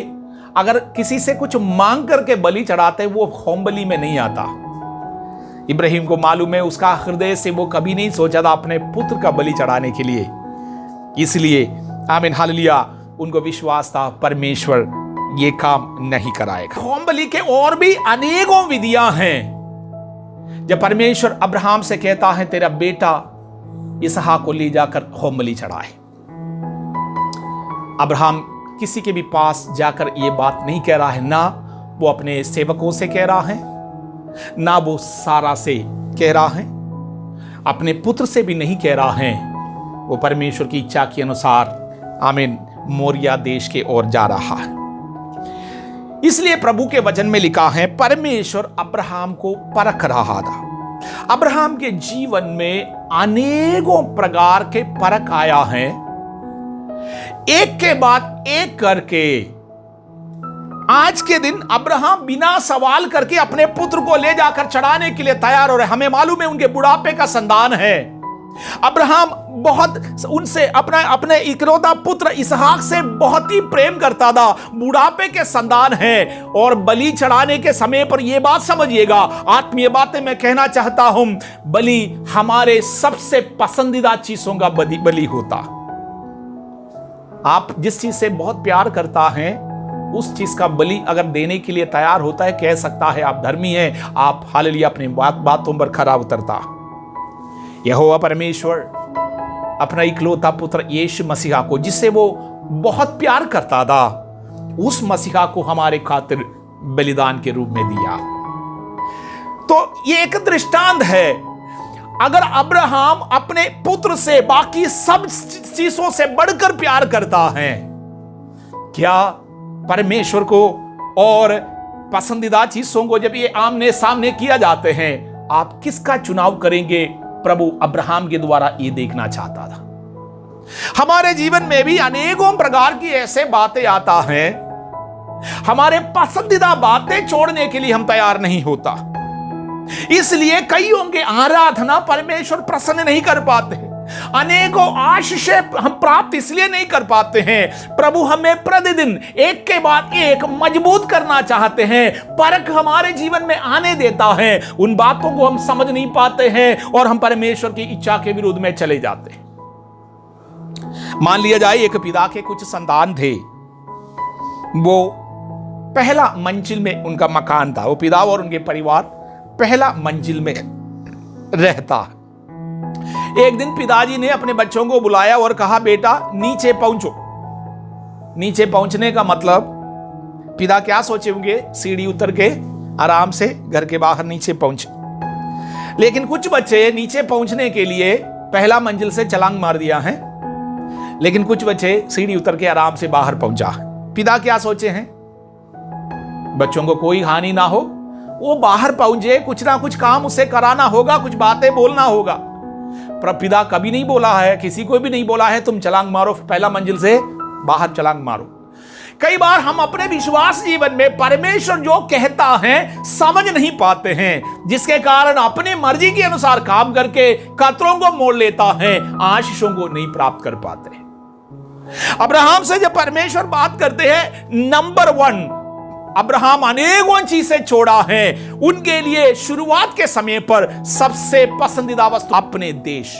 Speaker 1: अगर किसी से कुछ मांग करके बलि चढ़ाते वो होम बलि में नहीं आता। इब्राहिम को मालूम है उसका हृदय से वो कभी नहीं सोचा था अपने पुत्र का बलि चढ़ाने के लिए, इसलिए आमीन हालेलुया उनको विश्वास था परमेश्वर ये काम नहीं कराएगा। होम बलि के और भी अनेकों विधियां हैं। जब परमेश्वर अब्राहम से कहता है तेरा बेटा इसहाक को ले जाकर होम बलि चढ़ाए, अब्राहम किसी के भी पास जाकर यह बात नहीं कह रहा है, ना वो अपने सेवकों से कह रहा है, ना वो सारा से कह रहा है, अपने पुत्र से भी नहीं कह रहा है। वो परमेश्वर की इच्छा के अनुसार आमीन मोरिया देश के ओर जा रहा है। इसलिए प्रभु के वचन में लिखा है परमेश्वर अब्राहम को परख रहा था। अब्राहम के जीवन में अनेकों प्रकार के परख आया है, एक के बाद एक करके। आज के दिन अब्राहम बिना सवाल करके अपने पुत्र को ले जाकर चढ़ाने के लिए तैयार हो रहे। हमें मालूम है उनके बुढ़ापे का संतान है। अब्राहम बहुत उनसे अपने इकलौता पुत्र इसहाक से बहुत ही प्रेम करता था। बुढ़ापे के संतान है और बलि चढ़ाने के समय पर यह बात समझिएगा, आत्मीय बातें मैं कहना चाहता हूं, बलि हमारे सबसे पसंदीदा चीजों का बलि होता। आप जिस चीज से बहुत प्यार करता है उस चीज का बलि अगर देने के लिए तैयार होता है, कह सकता है आप धर्मी हैं, आप हालेलुया अपनी बातों पर खरा उतरता। यहोवा परमेश्वर अपना इकलौता पुत्र यीशु मसीहा को, जिससे वो बहुत प्यार करता था, उस मसीहा को हमारे खातिर बलिदान के रूप में दिया। तो ये एक दृष्टांत है। अगर अब्राहम अपने पुत्र से बाकी सब चीजों से बढ़कर प्यार करता है, क्या परमेश्वर को और पसंदीदा चीजों को जब ये आमने सामने किया जाते हैं, आप किसका चुनाव करेंगे? प्रभु अब्राहम के द्वारा ये देखना चाहता था। हमारे जीवन में भी अनेकों प्रकार की ऐसे बातें आता है, हमारे पसंदीदा बातें छोड़ने के लिए हम तैयार नहीं होता, इसलिए कईयों के आराधना परमेश्वर प्रसन्न नहीं कर पाते, अनेकों आशीषें हम प्राप्त इसलिए नहीं कर पाते हैं। प्रभु हमें प्रतिदिन एक के बाद एक मजबूत करना चाहते हैं, परख हमारे जीवन में आने देता है, उन बातों को हम समझ नहीं पाते हैं और हम परमेश्वर की इच्छा के विरुद्ध में चले जाते हैं। मान लिया जाए एक पिता के कुछ संतान थे, वो पहला मंजिल में उनका मकान था, वो पिता और उनके परिवार पहला मंजिल में रहता। एक दिन पिताजी ने अपने बच्चों को बुलाया और कहा, बेटा नीचे पहुंचो। नीचे पहुंचने का मतलब पिता क्या सोचे होंगे, सीढ़ी उतर के आराम से घर के बाहर नीचे पहुंचे। लेकिन कुछ बच्चे नीचे पहुंचने के लिए पहला मंजिल से छलांग मार दिया है, लेकिन कुछ बच्चे सीढ़ी उतर के आराम से बाहर पहुंचा। पिता क्या सोचे हैं, बच्चों को कोई हानि ना हो, वो बाहर पहुंचे, कुछ ना कुछ काम उसे कराना होगा, कुछ बातें बोलना होगा। पर पिता कभी नहीं बोला है, किसी को भी नहीं बोला है तुम छलांग मारो, पहला मंजिल से बाहर छलांग मारो। कई बार हम अपने विश्वास जीवन में परमेश्वर जो कहता है समझ नहीं पाते हैं, जिसके कारण अपनी मर्जी के अनुसार काम करके खतरों को मोड़ लेता है, आशीषों को नहीं प्राप्त कर पाते। अब्राहम से जब परमेश्वर बात करते हैं, नंबर 1 अब्राहम अनेकों चीजें छोड़ा है, उनके लिए शुरुआत के समय पर सबसे पसंदीदा वस्तु अपने देश।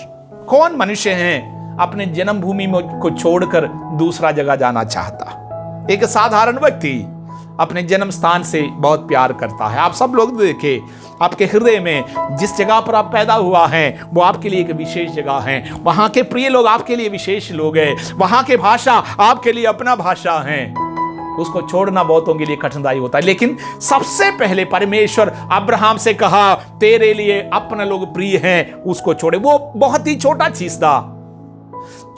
Speaker 1: कौन मनुष्य हैं अपने जन्मभूमि को छोड़कर दूसरा जगह जाना चाहता? एक साधारण व्यक्ति अपने जन्म स्थान से बहुत प्यार करता है। आप सब लोग देखें, आपके हृदय में जिस जगह पर आप पैदा हुआ है वो आपके लिए एक विशेष जगह है, वहां के प्रिय लोग आपके लिए विशेष लोग हैं, वहां के भाषा आपके लिए अपना भाषा है। उसको छोड़ना बहुतों के लिए कठिनाई होता है, लेकिन सबसे पहले परमेश्वर अब्राहम से कहा, तेरे लिए अपना लोग प्रिय हैं, उसको छोड़े। वो बहुत ही छोटा चीज था,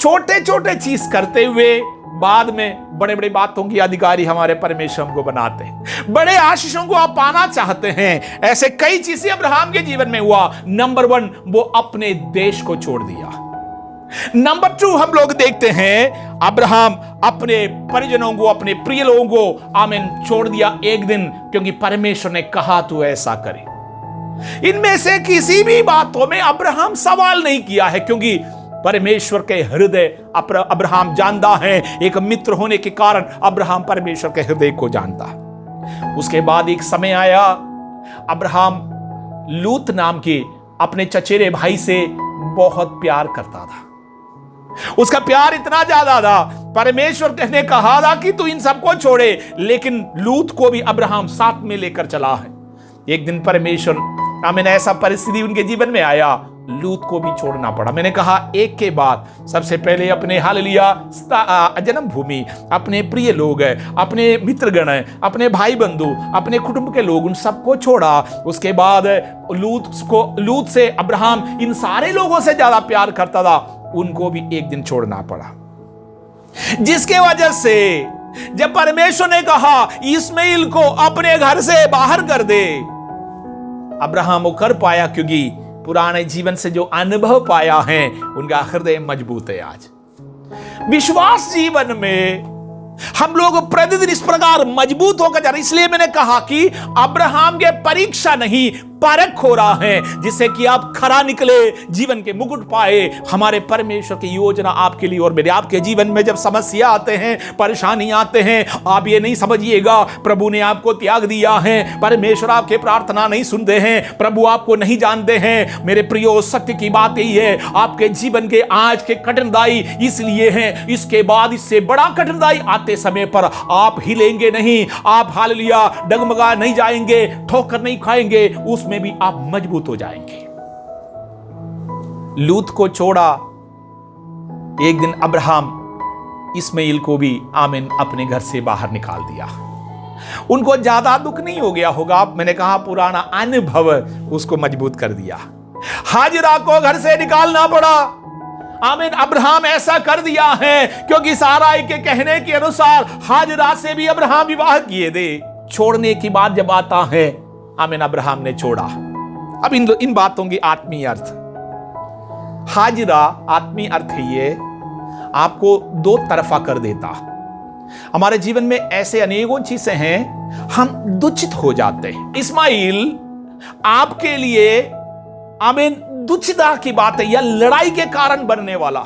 Speaker 1: छोटे छोटे चीज करते हुए बाद में बड़े बड़े बातों की अधिकारी हमारे परमेश्वर को बनाते हैं। बड़े आशीषों को आप पाना चाहते हैं, ऐसे कई चीजें अब्राहम के जीवन में हुआ। नंबर 1 वो अपने देश को छोड़ दिया। नंबर 2 हम लोग देखते हैं, अब्राहम अपने परिजनों को, अपने प्रिय लोगों को आमीन छोड़ दिया एक दिन, क्योंकि परमेश्वर ने कहा तू ऐसा करे। इनमें से किसी भी बातों में अब्राहम सवाल नहीं किया है, क्योंकि परमेश्वर के हृदय अब्राहम जानता है। एक मित्र होने के कारण अब्राहम परमेश्वर के हृदय को जानता है। उसके बाद एक समय आया, अब्राहम लूत नाम के अपने चचेरे भाई से बहुत प्यार करता था। उसका प्यार इतना ज्यादा था, परमेश्वर ने कहा था कि तू इन सबको छोड़े, लेकिन लूत को भी अब्राहम साथ में लेकर चला है। एक दिन परमेश्वर आमीन ऐसा परिस्थिति उनके जीवन में आया, लूत को भी छोड़ना पड़ा। मैंने कहा एक के बाद सबसे पहले अपने हालेलुया जन्मभूमि, अपने प्रिय लोग, अपने मित्रगण, अपने भाई बंधु, अपने कुटुंब के लोग, उन सबको छोड़ा। उसके बाद लूत से अब्राहम इन सारे लोगों से ज्यादा प्यार करता था, उनको भी एक दिन छोड़ना पड़ा। जिसके वजह से जब परमेश्वर ने कहा इस्माइल को अपने घर से बाहर कर दे, अब्राहम वो कर पाया, क्योंकि पुराने जीवन से जो अनुभव पाया है उनका हृदय मजबूत है। आज विश्वास जीवन में हम लोग प्रतिदिन इस प्रकार मजबूत होकर जा रहे। इसलिए मैंने कहा कि अब्राहम के परीक्षा नहीं परख हो रहा है, जिससे कि आप खरा निकले, जीवन के मुकुट पाए। हमारे परमेश्वर की योजना आपके लिए और मेरे आपके जीवन में जब समस्या आते हैं, परेशानी आते हैं, आप ये नहीं समझिएगा प्रभु ने आपको त्याग दिया है, परमेश्वर आपके प्रार्थना नहीं सुनते हैं, प्रभु आपको नहीं जानते हैं। मेरे प्रियो, सत्य की बात यही है, आपके जीवन के आज के कठिनाई इसलिए हैं, इसके बाद इससे बड़ा कठिनाई आते समय पर आप हिलेंगे नहीं, आप हालेलुया डगमगा नहीं जाएंगे, ठोकर नहीं खाएंगे, उसमें भी आप मजबूत हो जाएंगे। लूत को छोड़ा, एक दिन अब्राहम इस्माइल को भी आमीन अपने घर से बाहर निकाल दिया। उनको ज्यादा दुख नहीं हो गया होगा, मैंने कहा पुराना अनुभव उसको मजबूत कर दिया। हाजिरा को घर से निकालना पड़ा। आमीन। अब्राहम ऐसा कर दिया है क्योंकि साराई के कहने के अनुसार हाजिरा से भी अब्राहम विवाह किए थे। छोड़ने की बात जब आता है, आमीन, अब्राहम ने छोड़ा। अब इन बातों की आत्मीय अर्थ, हाजिरा आत्मीय अर्थ है ये, आपको दो तरफा कर देता। हमारे जीवन में ऐसे अनेकों चीजें हैं, हम दुचित हो जाते हैं। इस्माइल आपके लिए, आमीन, दुचिता की बात है या लड़ाई के कारण बनने वाला।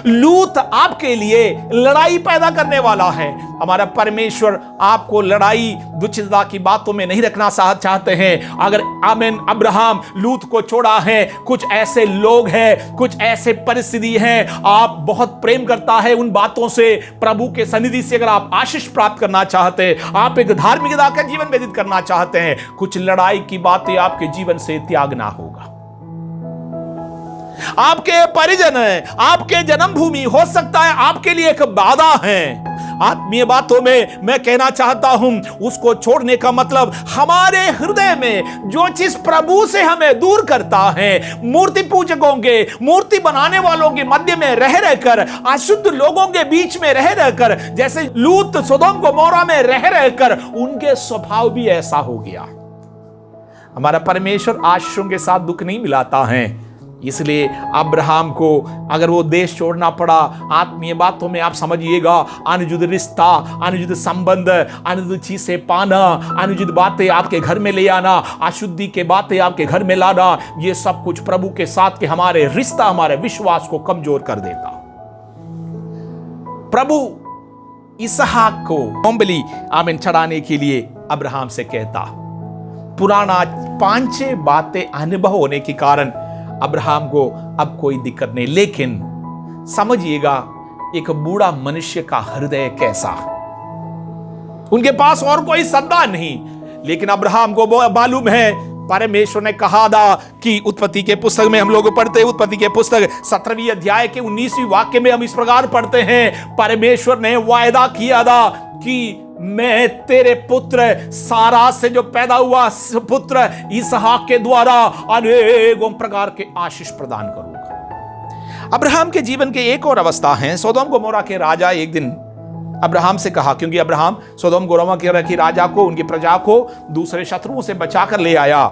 Speaker 1: लूत आपके लिए लड़ाई पैदा करने वाला है। हमारा परमेश्वर आपको लड़ाई दुचिता की बातों में नहीं रखना चाहते हैं। अगर आमीन अब्राहम लूत को छोड़ा है, कुछ ऐसे लोग हैं, कुछ ऐसे परिस्थिति हैं, आप बहुत प्रेम करता है उन बातों से, प्रभु के सन्निधि से अगर आप आशीष प्राप्त करना चाहते हैं, आप एक धार्मिकता का जीवन व्यतीत करना चाहते हैं, कुछ लड़ाई की बातें आपके जीवन से त्यागना होगा। आपके परिजन है, आपके जन्मभूमि हो सकता है आपके लिए एक बाधा है। आत्मीय बातों में मैं कहना चाहता हूं, उसको छोड़ने का मतलब हमारे हृदय में जो चीज प्रभु से हमें दूर करता है, मूर्ति पूजकों के, मूर्ति बनाने वालों के मध्य में रह रहकर, अशुद्ध लोगों के बीच में रह रहकर, जैसे लूत सोदोम गोमोरा में रह रहकर उनके स्वभाव भी ऐसा हो गया। हमारा परमेश्वर आशीषों के साथ दुख नहीं मिलाता है। इसलिए अब्राहम को अगर वो देश छोड़ना पड़ा, आत्मीय बातों में आप समझिएगा, अनुचित रिश्ता, अनुचित संबंध, अनुचित चीजें पाना, अनुचित बातें आपके घर में ले आना, अशुद्धि के बातें आपके घर में लाना, ये सब कुछ प्रभु के साथ के हमारे रिश्ता, हमारे विश्वास को कमजोर कर देता। प्रभु इसहाक को मोमबली आमीन चढ़ाने के लिए अब्राहम से कहता। पुराना 5-6 बातें अनुभव होने के कारण अब्राहम को अब कोई दिक्कत नहीं। लेकिन समझिएगा एक बूढ़ा मनुष्य का हृदय कैसा, उनके पास और कोई सद्दा नहीं, लेकिन अब्राहम को मालूम है परमेश्वर ने कहा था कि उत्पत्ति के पुस्तक में हम लोग पढ़ते हैं, उत्पत्ति के पुस्तक 17वीं अध्याय के 19वीं वाक्य में हम इस प्रकार पढ़ते हैं, परमेश्वर ने वायदा किया था कि मैं तेरे पुत्र सारा से जो पैदा हुआ पुत्र इसहाक के द्वारा अनेकों प्रकार के आशीष प्रदान करूंगा। अब्राहम के जीवन के एक और अवस्था है। सोदोम गोमोरा के राजा एक दिन अब्राहम से कहा, क्योंकि अब्राहम सोदोम गोमोरा के राजा को, उनकी प्रजा को दूसरे शत्रुओं से बचाकर ले आया।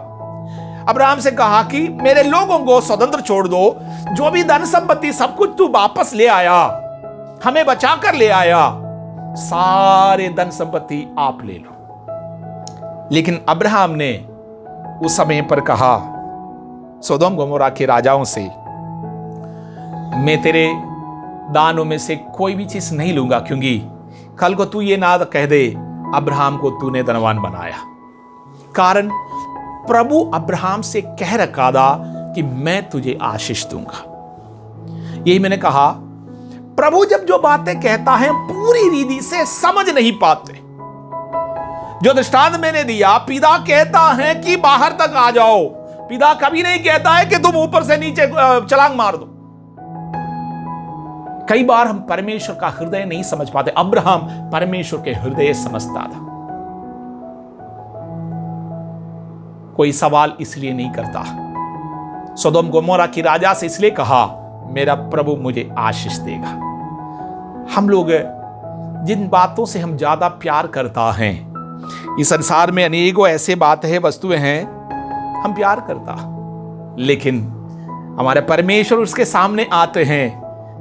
Speaker 1: अब्राहम से कहा कि मेरे लोगों को स्वतंत्र छोड़ दो, जो भी धन संपत्ति सब कुछ तू वापस ले आया, हमें बचाकर ले आया, सारे धन संपत्ति आप ले लो। लेकिन अब्राहम ने उस समय पर कहा सोदोम गोमोरा के राजाओं से, मैं तेरे दानों में से कोई भी चीज नहीं लूंगा, क्योंकि कल को तू ये ना कह दे अब्राहम को तूने धनवान बनाया। कारण प्रभु अब्राहम से कह रखा था कि मैं तुझे आशीष दूंगा। यही मैंने कहा, प्रभु जब जो बातें कहता है पूरी रीति से समझ नहीं पाते। जो दृष्टांत मैंने दिया, पिता कहता है कि बाहर तक आ जाओ, पिता कभी नहीं कहता है कि तुम ऊपर से नीचे छलांग मार दो। कई बार हम परमेश्वर का हृदय नहीं समझ पाते। अब्राहम परमेश्वर के हृदय समझता था। कोई सवाल इसलिए नहीं करता। सोदोम गोमोरा की राजा से इसलिए कहा, मेरा प्रभु मुझे आशीष देगा। हम लोग जिन बातों से हम ज्यादा प्यार करता हैं, इस संसार में अनेकों ऐसे बातें हैं, वस्तुएं हैं, हम प्यार करता, लेकिन हमारे परमेश्वर उसके सामने आते हैं।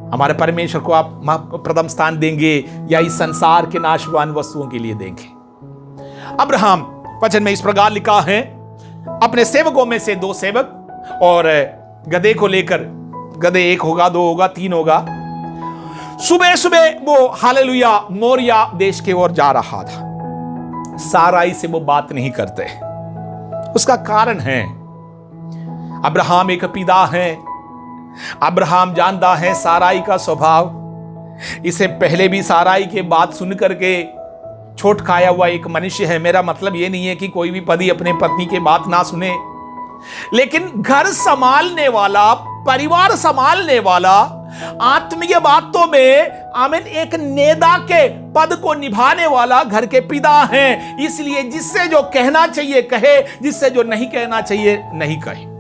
Speaker 1: हमारे परमेश्वर को आप प्रथम स्थान देंगे या इस संसार के नाशवान वस्तुओं के लिए देंगे? अब्राहम वचन में इस प्रकार लिखा है, अपने सेवकों में से 2 सेवक और गधे को लेकर, गधे 1 होगा, 2 होगा, 3 होगा, सुबह सुबह वो हालेलुया मोरिया देश की ओर जा रहा था। साराई से वो बात नहीं करते। उसका कारण है अब्राहम एक पिता है। अब्राहम जानता है साराई का स्वभाव। इससे पहले भी साराई के बात सुन करके छोट खाया हुआ एक मनुष्य है। मेरा मतलब ये नहीं है कि कोई भी पति अपने पत्नी के बात ना सुने, लेकिन घर संभालने वाला, परिवार संभालने वाला, आत्मीय बातों में आमीन एक नेता के पद को निभाने वाला घर के पिता हैं। इसलिए जिससे जो कहना चाहिए कहे, जिससे जो नहीं कहना चाहिए नहीं कहे।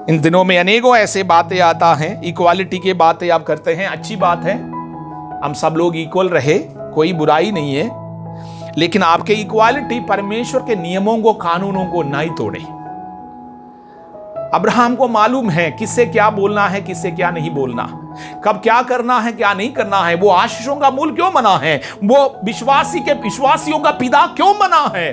Speaker 1: इन दिनों में अनेकों ऐसे बातें आता है, इक्वालिटी की बातें आप करते हैं, अच्छी बात है, हम सब लोग इक्वल रहे, कोई बुराई नहीं है, लेकिन आपके इक्वालिटी परमेश्वर के नियमों को, कानूनों को नहीं तोड़े। अब्राहम को मालूम है किससे क्या बोलना है, किससे क्या नहीं बोलना, कब क्या करना है, क्या नहीं करना है। वो आशीषों का मूल क्यों बना है, वो विश्वासियों का पिता क्यों बना है।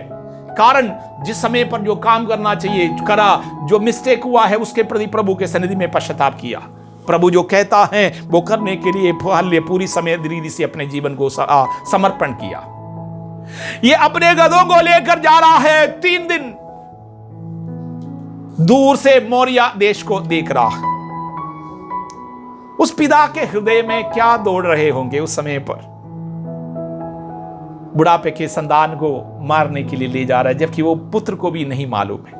Speaker 1: कारण जिस समय पर जो काम करना चाहिए करा, जो मिस्टेक हुआ है उसके प्रति प्रभु के सन्निधि में पश्चाताप किया। प्रभु जो कहता है वो करने के लिए पूरी समय दृढ़ से अपने जीवन को समर्पण किया। ये अपने गधों को लेकर जा रहा है, 3 दिन दूर से मोरिया देश को देख रहा। उस पिता के हृदय में क्या दौड़ रहे होंगे उस समय पर। बुढ़ापे के संतान को मारने के लिए ले जा रहा है, जबकि वो पुत्र को भी नहीं मालूम है।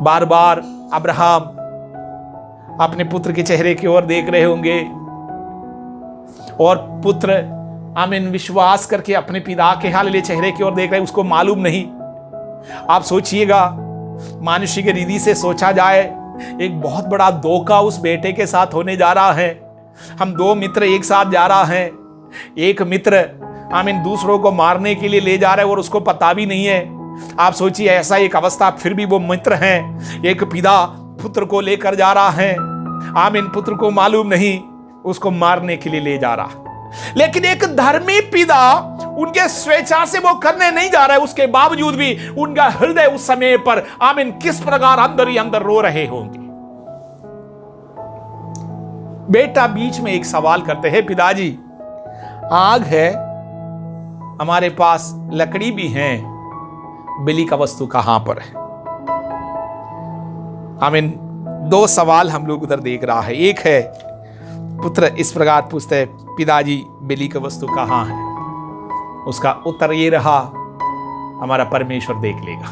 Speaker 1: बार बार अब्राहम अपने पुत्र के चेहरे की ओर देख रहे होंगे और पुत्र आमीन विश्वास करके अपने पिता के हाल चेहरे की ओर देख रहे, उसको मालूम नहीं। आप सोचिएगा, मानुषी के रीति से सोचा जाए, एक बहुत बड़ा धोखा उस बेटे के साथ होने जा रहा है। हम 2 मित्र एक साथ जा रहा है, एक मित्र आमीन दूसरों को मारने के लिए ले जा रहा है और उसको पता भी नहीं है। आप सोचिए ऐसा एक अवस्था, फिर भी वो मित्र हैं। एक पिता पुत्र को लेकर जा रहा है, आमीन पुत्र को मालूम नहीं, उसको मारने के लिए ले जा रहा। लेकिन एक धर्मी पिता उनके स्वेच्छा से वो करने नहीं जा रहा है, उसके बावजूद भी उनका हृदय उस समय पर आमीन किस प्रकार अंदर ही अंदर रो रहे होंगे। बेटा बीच में एक सवाल करते हैं, पिताजी आग है, हमारे पास लकड़ी भी है, बलि का वस्तु कहां पर है। आमीन 2 सवाल हम लोग उधर देख रहा है। एक है पुत्र इस प्रकार पूछते हैं, पिताजी बलि का वस्तु कहां है। उसका उत्तर ये रहा, हमारा परमेश्वर देख लेगा।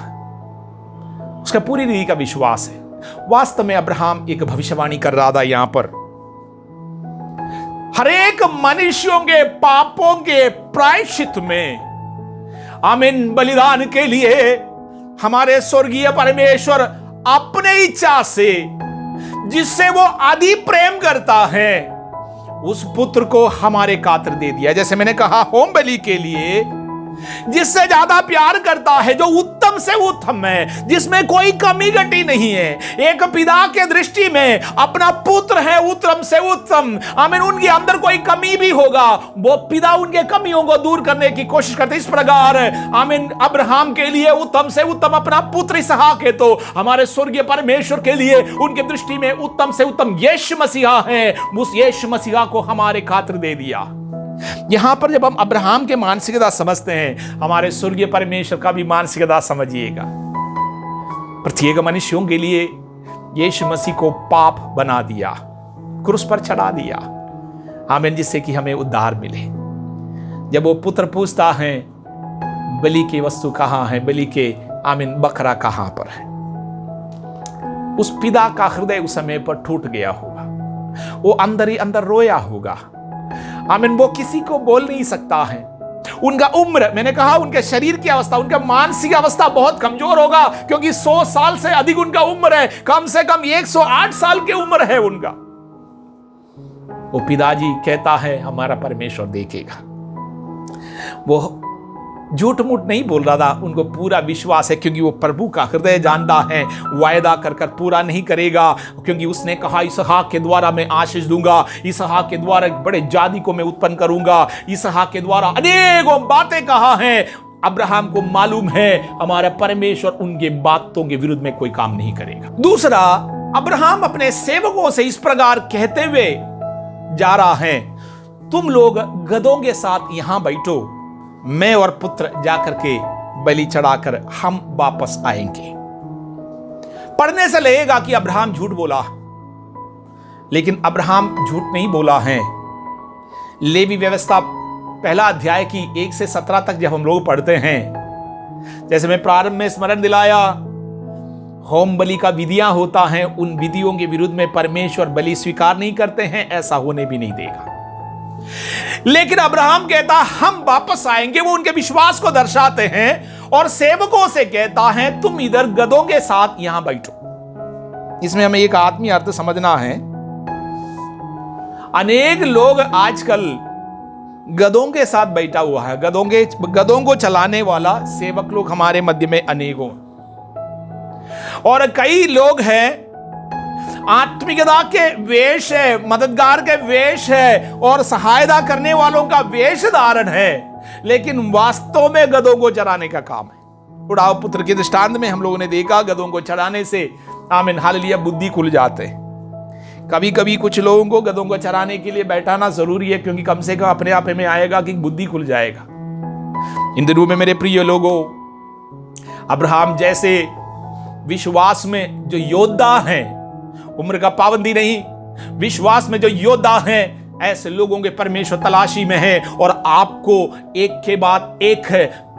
Speaker 1: उसका पूरी रीति का विश्वास है। वास्तव में अब्राहम एक भविष्यवाणी कर रहा था यहां पर। हरेक मनुष्यों के पापों के प्रायश्चित में आमीन बलिदान के लिए हमारे स्वर्गीय परमेश्वर अपने इच्छा से जिससे वो अति प्रेम करता है उस पुत्र को हमारे खातिर दे दिया। जैसे मैंने कहा, होम बलि के लिए जिससे ज्यादा प्यार करता है, जो उत्तम से उत्तम है, जिसमें कोई कमी घटी नहीं है। एक पिता के दृष्टि में अपना पुत्र है उत्तम से उत्तम। आमीन उनके अंदर कोई कमी भी होगा, वो पिता उनके कमियों को दूर करने की कोशिश करते। इस प्रकार आमीन अब्राहम के लिए उत्तम से उत्तम अपना पुत्र इसहाक है, तो हमारे स्वर्गीय परमेश्वर के लिए उनके दृष्टि में उत्तम से उत्तम यीशु मसीहा है। उस यीशु मसीहा को हमारे खातिर दे दिया। यहां पर जब हम अब्राहम के मानसिकता समझते हैं, हमारे स्वर्गीय परमेश्वर का भी मानसिकता समझिएगा। प्रत्येक मनुष्यों के लिए यीशु मसीह को पाप बना दिया, क्रूस पर चढ़ा दिया, आमीन, जिससे कि हमें उद्धार मिले। जब वो पुत्र पूछता है बलि की वस्तु कहां है, बलि के आमीन बकरा कहां पर है, उस पिता का हृदय उस समय पर टूट गया होगा। वो अंदर ही अंदर रोया होगा। आमीन वो किसी को बोल नहीं सकता है। उनका उम्र, मैंने कहा उनके शरीर की अवस्था, उनका मानसिक अवस्था बहुत कमजोर होगा, क्योंकि 100 साल से अधिक उनका उम्र है। कम से कम 108 साल की उम्र है उनका। वो पिताजी कहता है हमारा परमेश्वर देखेगा। वो झूठ मूठ नहीं बोल रहा था, उनको पूरा विश्वास है, क्योंकि वो प्रभु का हृदय जानता है। वायदा कर कर पूरा नहीं करेगा, क्योंकि उसने कहा इसहाक के द्वारा मैं आशीष दूंगा, इसहाक के द्वारा एक बड़े जाति को मैं उत्पन्न करूंगा, इसहाक के द्वारा अनेकों बातें कहा है। अब्राहम को मालूम है हमारा परमेश्वर उनके बातों के विरुद्ध में कोई काम नहीं करेगा। दूसरा, अब्राहम अपने सेवकों से इस प्रकार कहते हुए जा रहा है, तुम लोग गधों के साथ यहां बैठो, मैं और पुत्र जाकर के बलि चढ़ाकर हम वापस आएंगे। पढ़ने से लगेगा कि अब्राहम झूठ बोला, लेकिन अब्राहम झूठ नहीं बोला है। लेवी व्यवस्था पहला अध्याय की 1 से 17 तक जब हम लोग पढ़ते हैं, जैसे मैं प्रारंभ में स्मरण दिलाया, होम बलि का विधियां होता है, उन विधियों के विरुद्ध में परमेश्वर बलि स्वीकार नहीं करते हैं, ऐसा होने भी नहीं देगा। लेकिन अब्राहम कहता हम वापस आएंगे, वो उनके विश्वास को दर्शाते हैं। और सेवकों से कहता है तुम इधर गधों के साथ यहां बैठो। इसमें हमें एक आत्मीय अर्थ समझना है। अनेक लोग आजकल गधों के साथ बैठा हुआ है, गधों को चलाने वाला सेवक लोग हमारे मध्य में अनेकों, और कई लोग हैं आत्मिकता के वेश है, मददगार के वेश है और सहायता करने वालों का वेश धारण है, लेकिन वास्तव में गधों को चराने का काम है। उड़ाव पुत्र के दृष्टांत में हम लोगों ने देखा गधों को चराने से आमीन हालेलुया बुद्धि खुल जाते हैं। कभी कभी कुछ लोगों को गधों को चराने के लिए बैठाना जरूरी है, क्योंकि कम से कम अपने आप में आएगा कि बुद्धि खुल जाएगा। इन दिनों में मेरे प्रिय लोगों, अब्राहम जैसे विश्वास में जो योद्धा हैं, उम्र का पाबंदी नहीं, विश्वास में जो योद्धा हैं, ऐसे लोगों के परमेश्वर तलाशी में है और आपको एक के बाद एक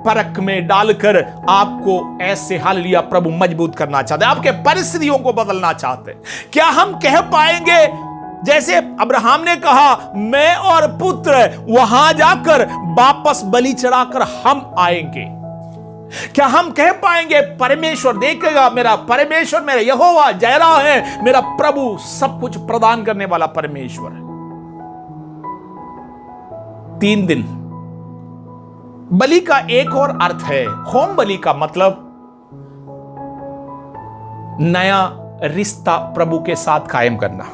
Speaker 1: परख में डालकर आपको ऐसे हालेलुया प्रभु मजबूत करना चाहते हैं, आपके परिस्थितियों को बदलना चाहते हैं। क्या हम कह पाएंगे जैसे अब्राहम ने कहा, मैं और पुत्र वहां जाकर वापस बलि चढ़ाकर हम आएंगे? क्या हम कह पाएंगे परमेश्वर देखेगा, मेरा परमेश्वर मेरा यहोवा जैरा है, मेरा प्रभु सब कुछ प्रदान करने वाला परमेश्वर है? 3 दिन बलि का एक और अर्थ है, होम बलि का मतलब नया रिश्ता प्रभु के साथ कायम करना।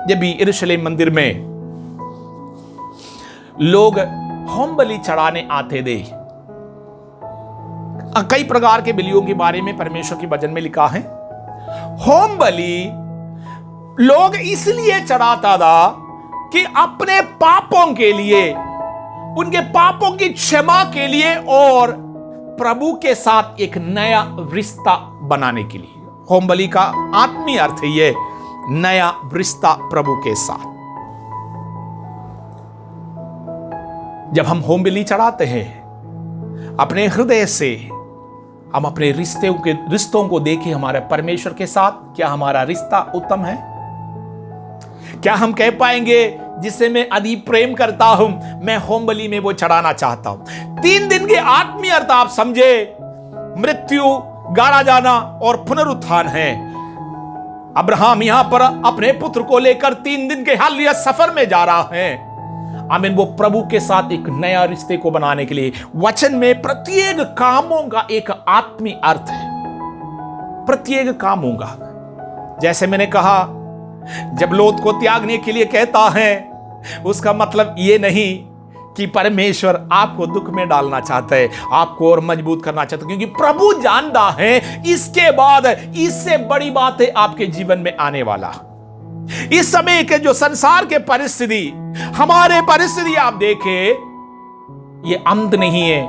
Speaker 1: जब भी यरूशलेम मंदिर में लोग होम बलि चढ़ाने आते थे, कई प्रकार के बलियों के बारे में परमेश्वर के वचन में लिखा है। होम बलि लोग इसलिए चढ़ाता था कि अपने पापों के लिए, उनके पापों की क्षमा के लिए और प्रभु के साथ एक नया रिश्ता बनाने के लिए। होम बलि का आत्मीय अर्थ है ये नया रिश्ता प्रभु के साथ। जब हम होम बलि चढ़ाते हैं, अपने हृदय से हम अपने रिश्तों को देखें हमारे परमेश्वर के साथ, क्या हमारा रिश्ता उत्तम है? क्या हम कह पाएंगे जिससे मैं अधिक प्रेम करता हूं, मैं होम बलि में वो चढ़ाना चाहता हूं? 3 दिन के आत्मीय अर्थ आप समझे, मृत्यु, गाड़ा जाना और पुनरुत्थान है। अब्राहम यहां पर अपने पुत्र को लेकर 3 दिन के हालेलुया सफर में जा रहा है। आमीन, वो प्रभु के साथ एक नया रिश्ते को बनाने के लिए। वचन में प्रत्येक कामों का एक आत्मीय अर्थ है, प्रत्येक कामों का। जैसे मैंने कहा, जब लोत को त्यागने के लिए कहता है, उसका मतलब ये नहीं कि परमेश्वर आपको दुख में डालना चाहता है, आपको और मजबूत करना चाहता है, क्योंकि प्रभु जानता है इसके बाद इससे बड़ी बात है आपके जीवन में आने वाला। इस समय के जो संसार के परिस्थिति, हमारे परिस्थिति आप देखें, ये अंत नहीं है,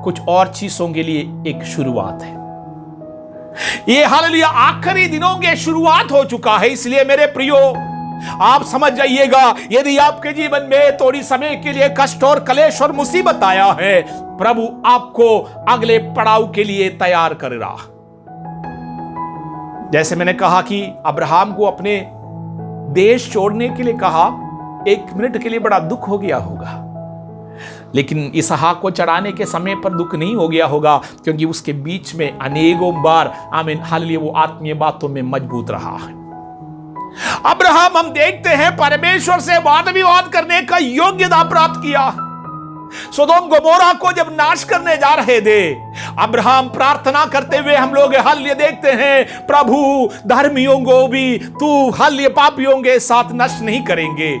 Speaker 1: कुछ और चीजों के लिए एक शुरुआत है। ये हालेलुया आखिरी दिनों के शुरुआत हो चुका है। इसलिए मेरे प्रियो, आप समझ जाइएगा, यदि आपके जीवन में थोड़ी समय के लिए कष्ट और कलेश और मुसीबत आया है, प्रभु आपको अगले पड़ाव के लिए तैयार कर रहा। जैसे मैंने कहा कि अब्राहम को अपने देश छोड़ने के लिए कहा, 1 मिनट के लिए बड़ा दुख हो गया होगा, लेकिन इसहाक को चढ़ाने के समय पर दुख नहीं हो गया होगा, क्योंकि उसके बीच में अनेकों बार आमीन हालेलुया वो आत्मीय बातों में मजबूत रहा है। अब्राहम हम देखते हैं परमेश्वर से वाद विवाद करने का योग्यता प्राप्त किया। सोदोम गोमोरा को जब नाश करने जा रहे थे, अब्राहम प्रार्थना करते हुए हम लोग हालेलुया देखते हैं, प्रभु धर्मियों को भी तू हालेलुया पापियों के साथ नष्ट नहीं करेंगे।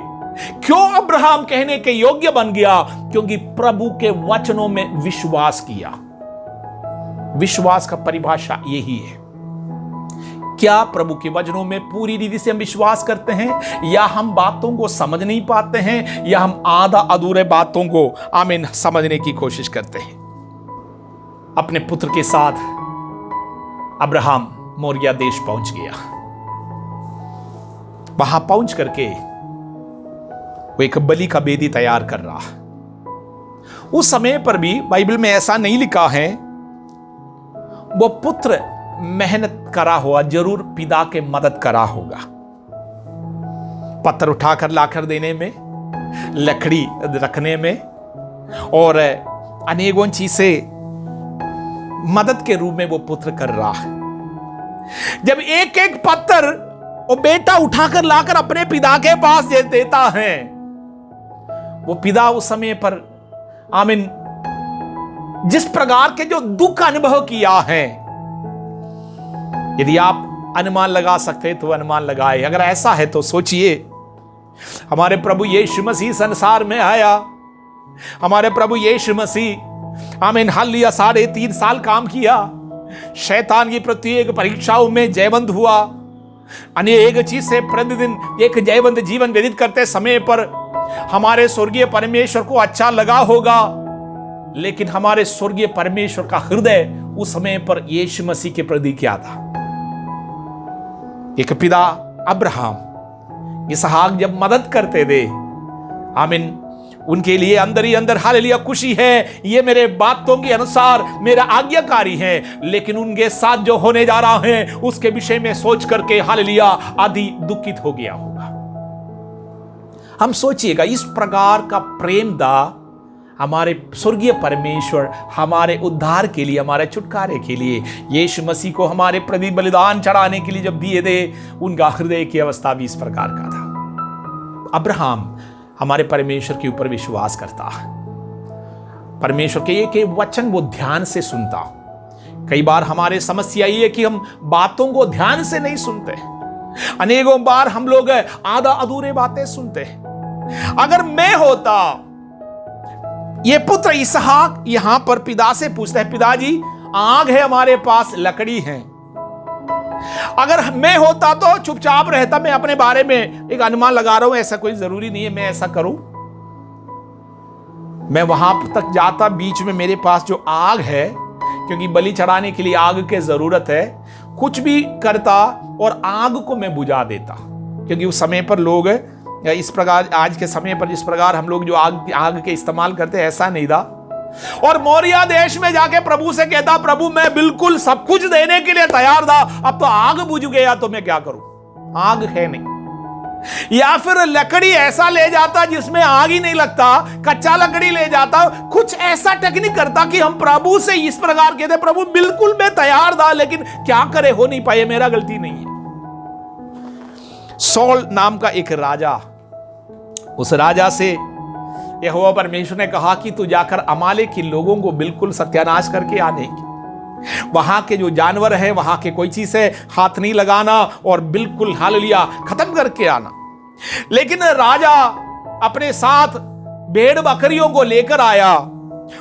Speaker 1: क्यों अब्राहम कहने के योग्य बन गया? क्योंकि प्रभु के वचनों में विश्वास किया। विश्वास का परिभाषा यही है। क्या प्रभु के वचनों में पूरी रीति से हम विश्वास करते हैं, या हम बातों को समझ नहीं पाते हैं, या हम आधा अधूरे बातों को आमीन समझने की कोशिश करते हैं? अपने पुत्र के साथ अब्राहम मोरिया देश पहुंच गया। वहां पहुंच करके वो एक बलि का बेदी तैयार कर रहा। उस समय पर भी बाइबल में ऐसा नहीं लिखा है, वो पुत्र मेहनत करा हुआ जरूर पिता के मदद करा होगा, पत्थर उठाकर लाकर देने में, लकड़ी रखने में और अनेकों चीजें मदद के रूप में वो पुत्र कर रहा है। जब एक एक पत्थर वो बेटा उठाकर लाकर अपने पिता के पास देता है। वो पिता उस समय पर आमीन जिस प्रकार के जो दुख अनुभव किया है, यदि आप अनुमान लगा सकते तो अनुमान लगाए। अगर ऐसा है तो सोचिए, हमारे प्रभु यीशु मसीह संसार में आया, हमारे प्रभु यीशु मसीह आमीन हालेलुया 3.5 साल काम किया, शैतान की प्रत्येक परीक्षाओं में जयवंत हुआ, अनेक चीज से प्रतिदिन एक जयवंत जीवन व्यतीत करते समय पर हमारे स्वर्गीय परमेश्वर को अच्छा लगा होगा। लेकिन हमारे स्वर्गीय परमेश्वर का हृदय उस समय पर यीशु मसीह के प्रति क्या था? एक पिता अब्राहम इसहाक जब मदद करते थे, आमीन, उनके लिए अंदर ही अंदर हालेलुया खुशी है, ये मेरे बातों के अनुसार मेरा आज्ञाकारी है। लेकिन उनके साथ जो होने जा रहा है उसके विषय में सोच करके हालेलुया आदि दुखित हो गया होगा। हम सोचिएगा, इस प्रकार का प्रेम दा हमारे स्वर्गीय परमेश्वर हमारे उद्धार के लिए, हमारे छुटकारे के लिए यीशु मसीह को हमारे प्रति बलिदान चढ़ाने के लिए जब दिए थे, उनका हृदय की अवस्था भी इस प्रकार का था। अब्राहम हमारे परमेश्वर के ऊपर विश्वास करता है, परमेश्वर के एक एक वचन वो ध्यान से सुनता। कई बार हमारे समस्या ये है कि हम बातों को ध्यान से नहीं सुनते, अनेकों बार हम लोग आधा अधूरे बातें सुनते। अगर मैं होता, ये पुत्र इसहाक यहां पर पिता से पूछता है, पिताजी आग है हमारे पास, लकड़ी है। अगर मैं होता तो चुपचाप रहता, मैं अपने बारे में एक अनुमान लगा रहा हूं, ऐसा कोई जरूरी नहीं है मैं ऐसा करूं। मैं वहां तक जाता, बीच में मेरे पास जो आग है, क्योंकि बलि चढ़ाने के लिए आग की जरूरत है, कुछ भी करता और आग को मैं बुझा देता। क्योंकि उस समय पर लोग इस प्रकार, आज के समय पर जिस प्रकार हम लोग जो आग के इस्तेमाल करते हैं, ऐसा नहीं था। और मोरिया देश में जाके प्रभु से कहता, प्रभु मैं बिल्कुल सब कुछ देने के लिए तैयार था, अब तो आग बुझ गया तो मैं क्या करूं, आग है नहीं। या फिर लकड़ी ऐसा ले जाता जिसमें आग ही नहीं लगता, कच्चा लकड़ी ले जाता, कुछ ऐसा टेक्निक करता कि हम प्रभु से इस प्रकार कहते, प्रभु बिल्कुल मैं तैयार था, लेकिन क्या करे, हो नहीं पाए, मेरा गलती नहीं है। सौल नाम का एक राजा, उस राजा से यहोवा परमेश्वर ने कहा कि तू जाकर अमालेक के लोगों को बिल्कुल सत्यानाश करके आने की, वहां के जो जानवर है, वहां के कोई चीज है हाथ नहीं लगाना और बिल्कुल हालेलुया खत्म करके आना। लेकिन राजा अपने साथ भेड़ बकरियों को लेकर आया,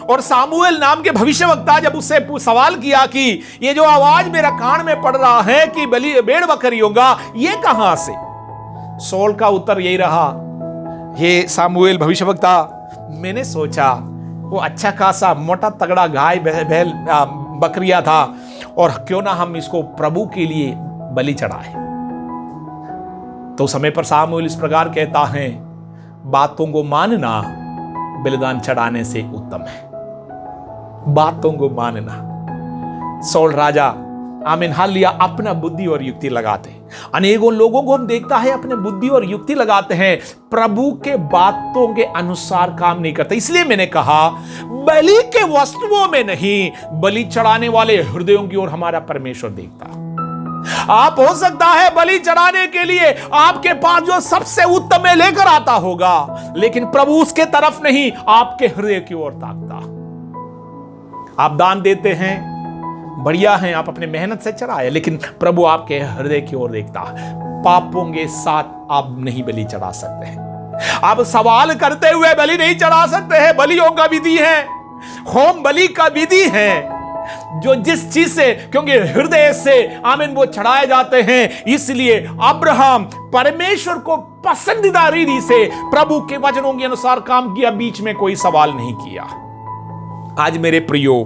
Speaker 1: और सामुएल नाम के भविष्यवक्ता जब उससे सवाल किया कि ये जो आवाज मेरा कान में पड़ रहा है कि भेड़ बकरियों का, ये कहां से? सौल का उत्तर यही रहा, ये सामुएल भविष्यवक्ता, मैंने सोचा वो अच्छा खासा मोटा तगड़ा गाय बैल बकरिया था, और क्यों ना हम इसको प्रभु के लिए बलि चढ़ाए। तो समय पर सामुएल इस प्रकार कहता है, बातों को मानना बलिदान चढ़ाने से उत्तम है, बातों को मानना। सौल राजा आमीन हालेलुया अपना बुद्धि और युक्ति लगाते, अनेकों लोगों को हम देखता है अपने बुद्धि और युक्ति लगाते हैं, प्रभु के बातों के अनुसार काम नहीं करते। इसलिए मैंने कहा, बलि के वस्तुओं में नहीं, बलि चढ़ाने वाले हृदयों की ओर हमारा परमेश्वर देखता। आप हो सकता है बलि चढ़ाने के लिए आपके पास जो सबसे उत्तम है लेकर आता होगा, लेकिन प्रभु उसके तरफ नहीं, आपके हृदय की ओर ताकता। आप दान देते हैं, बढ़िया है, आप अपने मेहनत से चढ़ाए, लेकिन प्रभु आपके हृदय की ओर देखता। पापों के साथ आप नहीं बलि चढ़ा सकते हैं, आप सवाल करते हुए बलि नहीं चढ़ा सकते हैं। बलियों का विधि है, होम बलि का विधि है, जो जिस चीज से, क्योंकि हृदय से आमीन वो चढ़ाए जाते हैं। इसलिए अब्राहम परमेश्वर को पसंदीदा रीति से प्रभु के वचनों के अनुसार काम किया, बीच में कोई सवाल नहीं किया। आज मेरे प्रियो,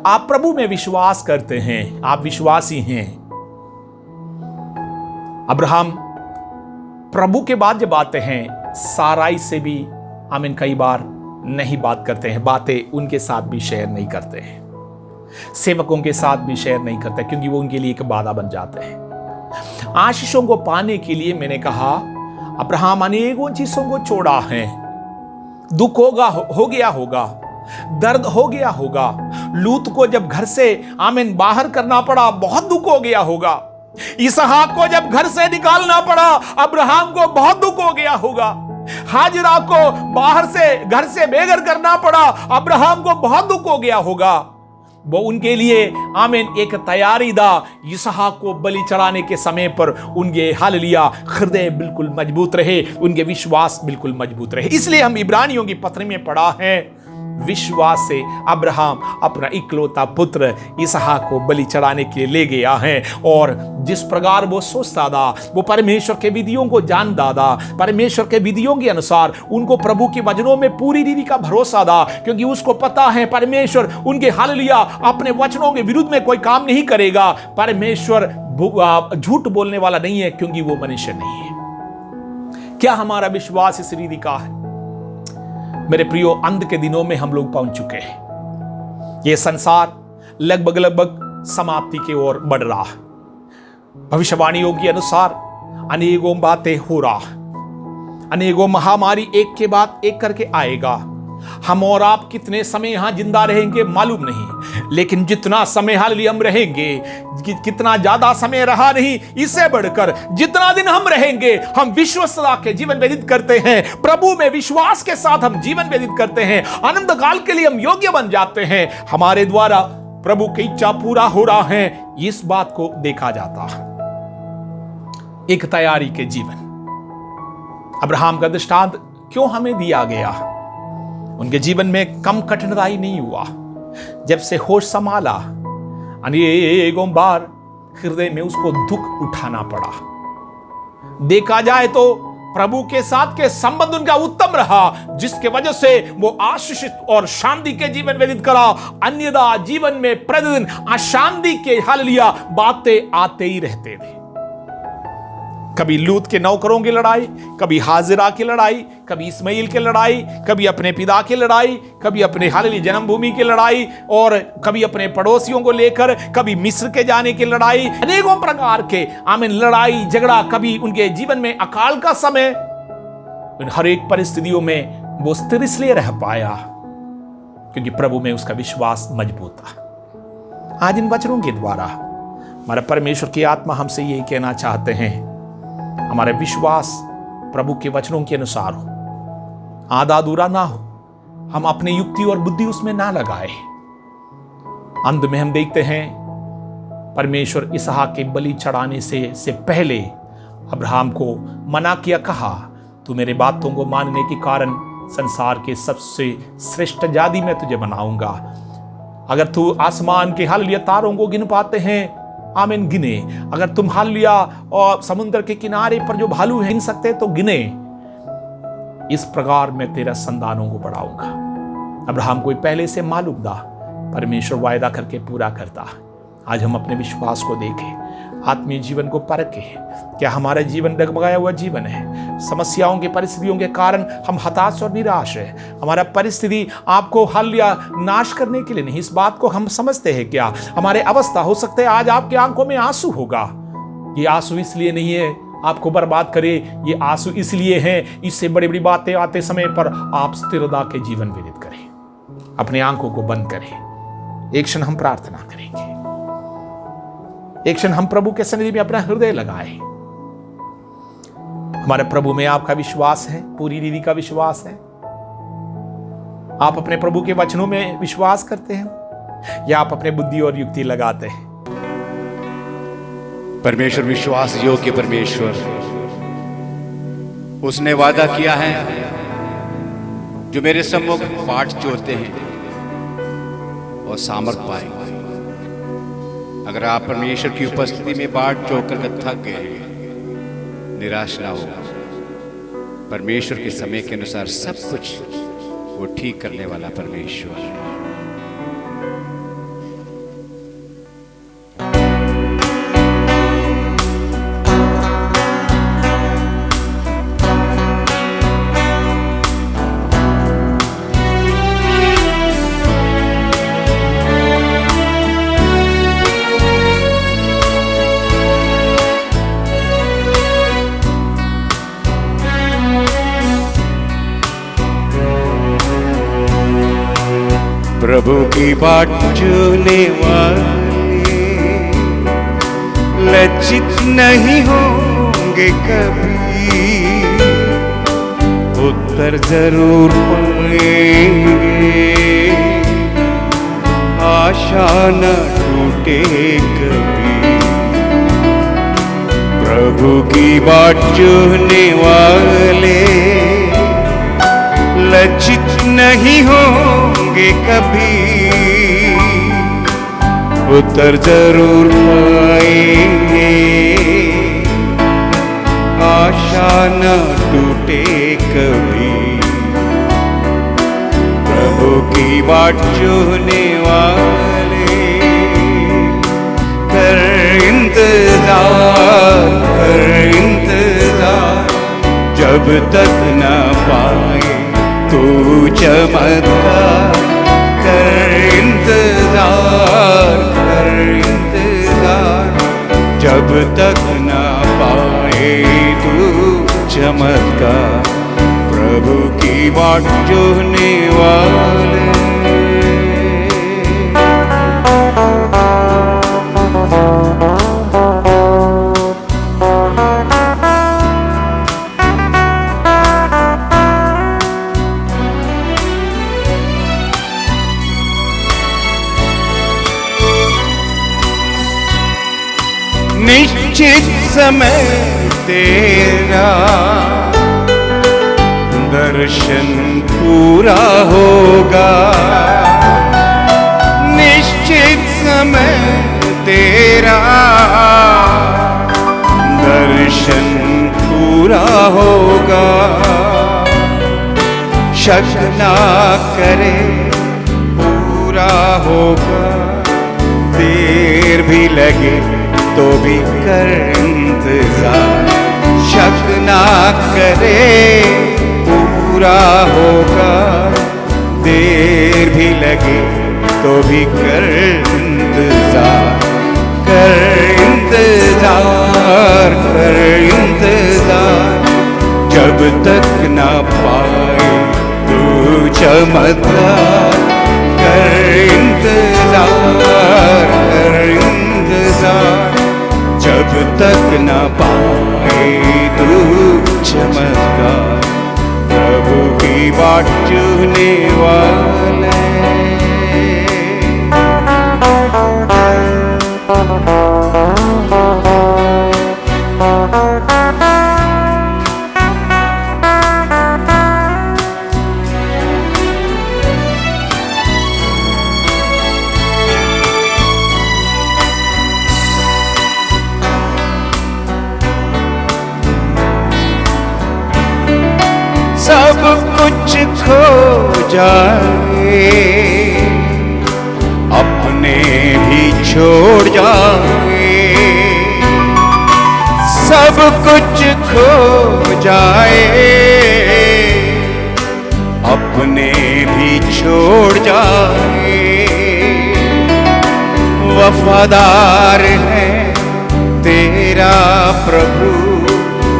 Speaker 1: आप प्रभु में विश्वास करते हैं, आप विश्वासी हैं। अब्राहम प्रभु के बाद जब आते हैं, साराई से भी आमीन कई बार नहीं बात करते हैं, बातें उनके साथ भी शेयर नहीं करते हैं, सेवकों के साथ भी शेयर नहीं करते, क्योंकि वो उनके लिए एक बाधा बन जाते हैं। आशीषों को पाने के लिए मैंने कहा, अब्राहम अनेकों चीजों को छोड़ा है। दुख हो गया होगा, दर्द हो गया होगा। लूत को जब घर से आमीन बाहर करना पड़ा, बहुत दुख हो गया होगा। इसहाक को जब घर से निकालना पड़ा, अब्राहम को बहुत दुख हो गया होगा। हाजिरा को बाहर से घर से बेघर करना पड़ा, अब्राहम को बहुत दुख हो गया होगा। वो उनके लिए आमीन एक तैयारी था। इसहाक को बलि चढ़ाने के समय पर उनके हालेलुया हृदय बिल्कुल मजबूत रहे, उनके विश्वास बिल्कुल मजबूत रहे। इसलिए हम इब्रानियों की पत्री में पढ़ा है, विश्वास से अब्राहम अपना इकलौता पुत्र इसहाक को बलि चढ़ाने के लिए ले गया है। और जिस प्रकार वो सोचता था, वो परमेश्वर के विधियों को जानता था, परमेश्वर के विधियों के अनुसार उनको प्रभु के वचनों में पूरी रीति का भरोसा था, क्योंकि उसको पता है परमेश्वर उनके हालेलुया अपने वचनों के विरुद्ध में कोई काम नहीं करेगा। परमेश्वर झूठ बोलने वाला नहीं है, क्योंकि वो मनुष्य नहीं है। क्या हमारा विश्वास इस रीति का है? मेरे प्रियो, अंत के दिनों में हम लोग पहुंच चुके हैं। यह संसार लगभग समाप्ति की ओर बढ़ रहा है। भविष्यवाणियों के अनुसार अनेकों बातें हो रहा, अनेकों महामारी एक के बाद एक करके आएगा। हम और आप कितने समय यहां जिंदा रहेंगे मालूम नहीं, लेकिन जितना समय हालेलुया हम रहेंगे, कितना ज्यादा समय रहा नहीं, इससे बढ़कर जितना दिन हम रहेंगे, हम विश्वसता के जीवन व्यतीत करते हैं, प्रभु में विश्वास के साथ हम जीवन व्यतीत करते हैं, अनंत काल के लिए हम योग्य बन जाते हैं। हमारे द्वारा प्रभु की इच्छा पूरा हो रहा है, इस बात को देखा जाता है। एक तैयारी के जीवन अब्राहम का दृष्टांत क्यों हमें दिया गया? उनके जीवन में कम कठिनाई नहीं हुआ। जब से होश संभाला, अनेकों बार हृदय में उसको दुख उठाना पड़ा। देखा जाए तो प्रभु के साथ के संबंध उनका उत्तम रहा, जिसके वजह से वो आशीषित और शांति के जीवन व्यतीत करा। अन्यथा जीवन में प्रतिदिन अशांति के हालेलुया बातें आते ही रहते थे। कभी लूत के नौकरों की लड़ाई, कभी हाजिरा की लड़ाई, कभी इस्माइल की लड़ाई, कभी अपने पिता की लड़ाई, कभी अपने हालेलुया जन्मभूमि की लड़ाई, और कभी अपने पड़ोसियों को लेकर, कभी मिस्र के जाने की लड़ाई, अनेकों प्रकार के आमीन लड़ाई झगड़ा। कभी उनके जीवन में अकाल का समय। इन हर एक परिस्थितियों में वो स्थिर इसलिए रह पाया क्योंकि प्रभु में उसका विश्वास मजबूत था। आज इन वचनों के द्वारा हमारा परमेश्वर की आत्मा हमसे यही कहना चाहते हैं, हमारे विश्वास प्रभु के वचनों के अनुसार हो, आधा अधूरा ना हो, हम अपनी युक्ति और बुद्धि उसमें ना लगाए। अंत में हम देखते हैं परमेश्वर इसहाक के बलि चढ़ाने से पहले अब्राहम को मना किया, कहा तू मेरे बातों को मानने के कारण संसार के सबसे श्रेष्ठ जाति में तुझे बनाऊंगा। अगर तू आसमान के हालेलुया तारों को गिन पाते हैं, आमीन गिने। अगर तुम हालेलुया और समुद्र के किनारे पर जो भालू हैं गिन सकते तो गिने। इस प्रकार मैं तेरा संतानों को बढ़ाऊंगा। अब्राहम को पहले से मालूम था परमेश्वर वायदा करके पूरा करता। आज हम अपने विश्वास को देखें, आत्मीय जीवन को परखें। क्या हमारा जीवन डगमगाया हुआ जीवन है? समस्याओं के परिस्थितियों के कारण हम हताश और निराश है। हमारा परिस्थिति आपको हालेलुया नाश करने के लिए नहीं, इस बात को हम समझते हैं। क्या हमारे अवस्था हो सकते है आज आपके आंखों में आंसू होगा। ये आंसू इसलिए नहीं है आपको बर्बाद करे, ये आंसू इसलिए हैं इससे बड़ी बड़ी बातें आते समय पर आप स्थिरता के जीवन व्यतीत करें। अपने आंखों को बंद करें। एक क्षण हम प्रार्थना करेंगे, एक क्षण हम प्रभु के सन्निधि में अपना हृदय लगाएं। हमारे प्रभु में आपका विश्वास है, पूरी रीति का विश्वास है? आप अपने प्रभु के वचनों में विश्वास करते हैं या आप अपने बुद्धि और युक्ति लगाते हैं?
Speaker 3: परमेश्वर विश्वास योग्य परमेश्वर, उसने वादा किया है जो मेरे सम्मुख पाठ जोड़ते हैं और सामर्थ पाएंगे। अगर आप परमेश्वर की उपस्थिति में बाट जोड़कर थक गए हैं, निराश ना हो। परमेश्वर के समय के अनुसार सब कुछ वो ठीक करने वाला परमेश्वर। प्रभु की बाट चुने वाले लज्जित नहीं होंगे कभी, उत्तर जरूर पाएंगे, आशा न टूटे कभी। प्रभु की बाट जोहने वाले लज्जित नहीं होंगे कभी, उत्तर जरूर पाएंगे, आशा न टूटे कभी। प्रभु की बाट जोहने वाले कर इंतजार, जब तक न पाए तू चमत्कार। कर इंतजार, जब तक न पाए तू चमत्कार। प्रभु की बाट जोहने वाले निश्चित समय तेरा दर्शन पूरा होगा। निश्चित समय तेरा दर्शन पूरा होगा। शक ना करे पूरा होगा, देर भी लगे तो भी कर इंतजार। शक ना करे पूरा होगा, देर भी लगे तो भी कर इंतजार। कर इंतजार, जब तक ना पाए तू चमत्कार। कर इंतजार, जब तक न पाए तू चमत्कार। प्रभु की बाट जोहने वाले सब कुछ खो जाए, अपने भी छोड़ जाए। सब कुछ खो जाए, अपने भी छोड़ जाए। वफादार है तेरा प्रभु,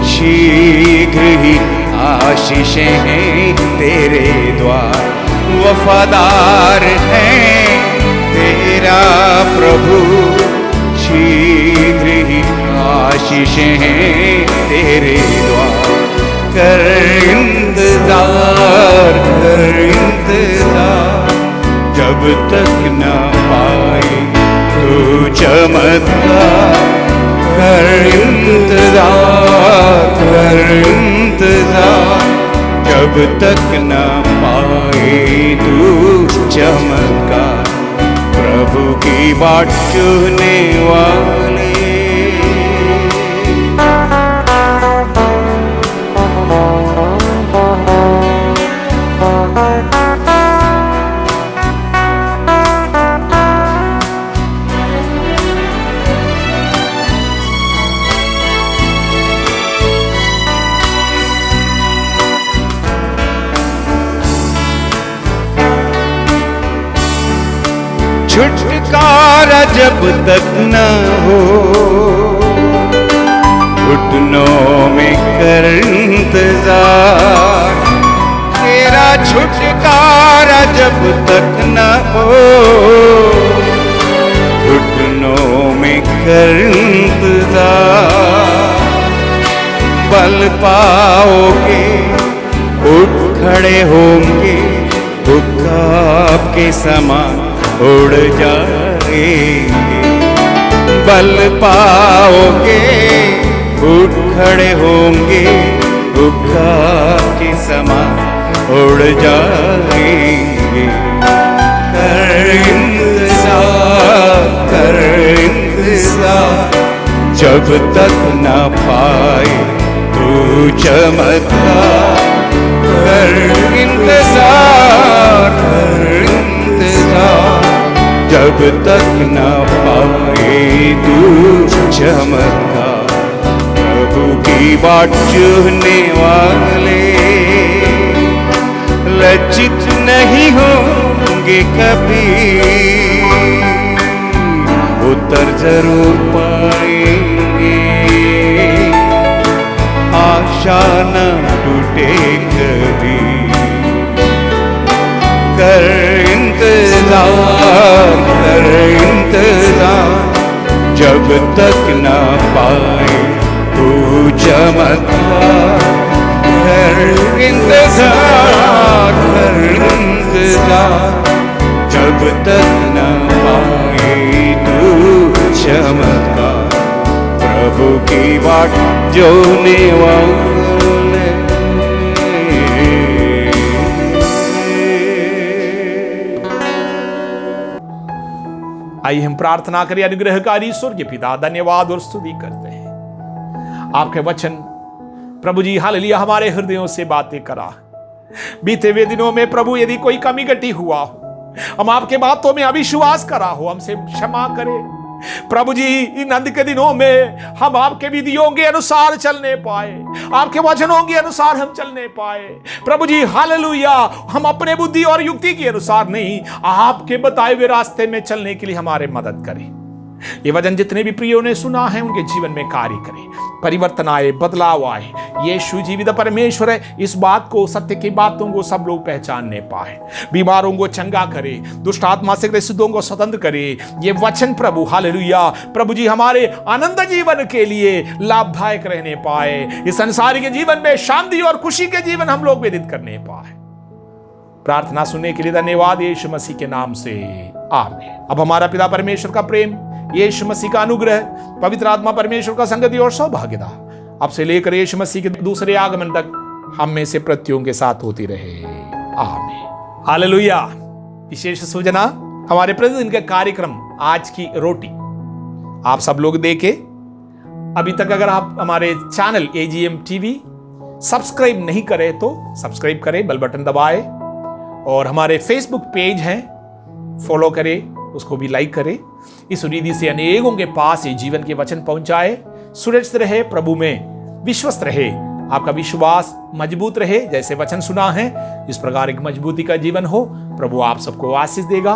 Speaker 3: शीघ्र ही आशीषें हैं तेरे द्वार। वफादार है तेरा प्रभु, शीघ्र ही आशीषें हैं तेरे द्वार। कर इंतजार, जब तक न पाए तू चमत्कार। कर इंतजार, जब तक न पाए तू चमत्कार। प्रभु की बाट जोहने वाले छुटकारा जब तक न हो, घुटनों में कर इंतजार। तेरा छुटकारा जब तक न हो, घुटनों में कर इंतजार, बल पाओगे, उठ खड़े होंगे, हुक्काब के समान उड़ जाएंगे। बल पाओगे, उठ खड़े होंगे, हुक्काब के समान उड़ जाएंगे। कर इंतजार, कर इंतजार, जब तक न पाए तू चमत्कार। कर इंतजार, कर इंतजार, जब तक न पाए तू चमत्कार। प्रभु की बाट चूहने वाले लज्जित नहीं होंगे कभी, उत्तर जरूर पाएंगे। आशा न टूटे कभी। कर इंतजार, कर इंतजार, जब तक न पाए तू चमत्कार। कर इंतजार, कर इंतजार, जब तक न पाए तू चमत्कार। प्रभु की बाट जोने वाले
Speaker 1: आइए हम प्रार्थना करें। अनुग्रहकारी स्वर्गीय पिता, धन्यवाद और स्तुति करते हैं आपके वचन प्रभु जी हालेलुया हमारे हृदयों से बातें करा। बीते हुए दिनों में प्रभु यदि कोई कमी घटी हुआ हो, हम आपके बातों में अविश्वास करा हो, हमसे क्षमा करें प्रभु जी। इन अंत के दिनों में हम आपके विधियों के अनुसार चलने पाए, आपके वचनों के अनुसार हम चलने पाए प्रभु जी हालेलुया। हम अपने बुद्धि और युक्ति के अनुसार नहीं, आपके बताए हुए रास्ते में चलने के लिए हमारे मदद करें। ये वचन जितने भी प्रियों ने सुना है उनके जीवन में कार्य करें, परिवर्तन आए, बदलाव आए। यीशु जीवित परमेश्वर है, इस बात को, सत्य की बातों को सब लोग पहचानने पाए। बीमारों को चंगा करे, दुष्ट आत्मा से ग्रसितों को स्वतंत्र करे। ये वचन प्रभु हालेलुया प्रभु जी हमारे आनंद जीवन के लिए लाभदायक रहने पाए। इस संसार के जीवन में शांति और खुशी के जीवन हम लोग व्यतीत करने पाए। प्रार्थना सुनने के लिए धन्यवाद यीशु मसीह के नाम से, आमीन। अब हमारा पिता परमेश्वर का प्रेम, यीशु मसीह का अनुग्रह, पवित्र आत्मा परमेश्वर का संगति और सौभाग्यता अब से लेकर यीशु मसीह के दूसरे आगमन तक हम में से प्रत्येक के साथ होती रहे, आमीन। हालेलुया। विशेष सूचना, हमारे प्रतिदिन के कार्यक्रम आज की रोटी आप सब लोग देखे। अभी तक अगर आप हमारे चैनल AGM TV सब्सक्राइब नहीं करें तो सब्सक्राइब करें, बेल बटन दबाएं, और हमारे फेसबुक पेज हैं फॉलो करें, उसको भी लाइक करें। इस रीति से अनेकों के पास ये जीवन के वचन पहुंचाए। सुरक्षित रहे, प्रभु में विश्वस्त रहे, आपका विश्वास मजबूत रहे। जैसे वचन सुना है इस प्रकार एक मजबूती का जीवन हो। प्रभु आप सबको आशीष देगा।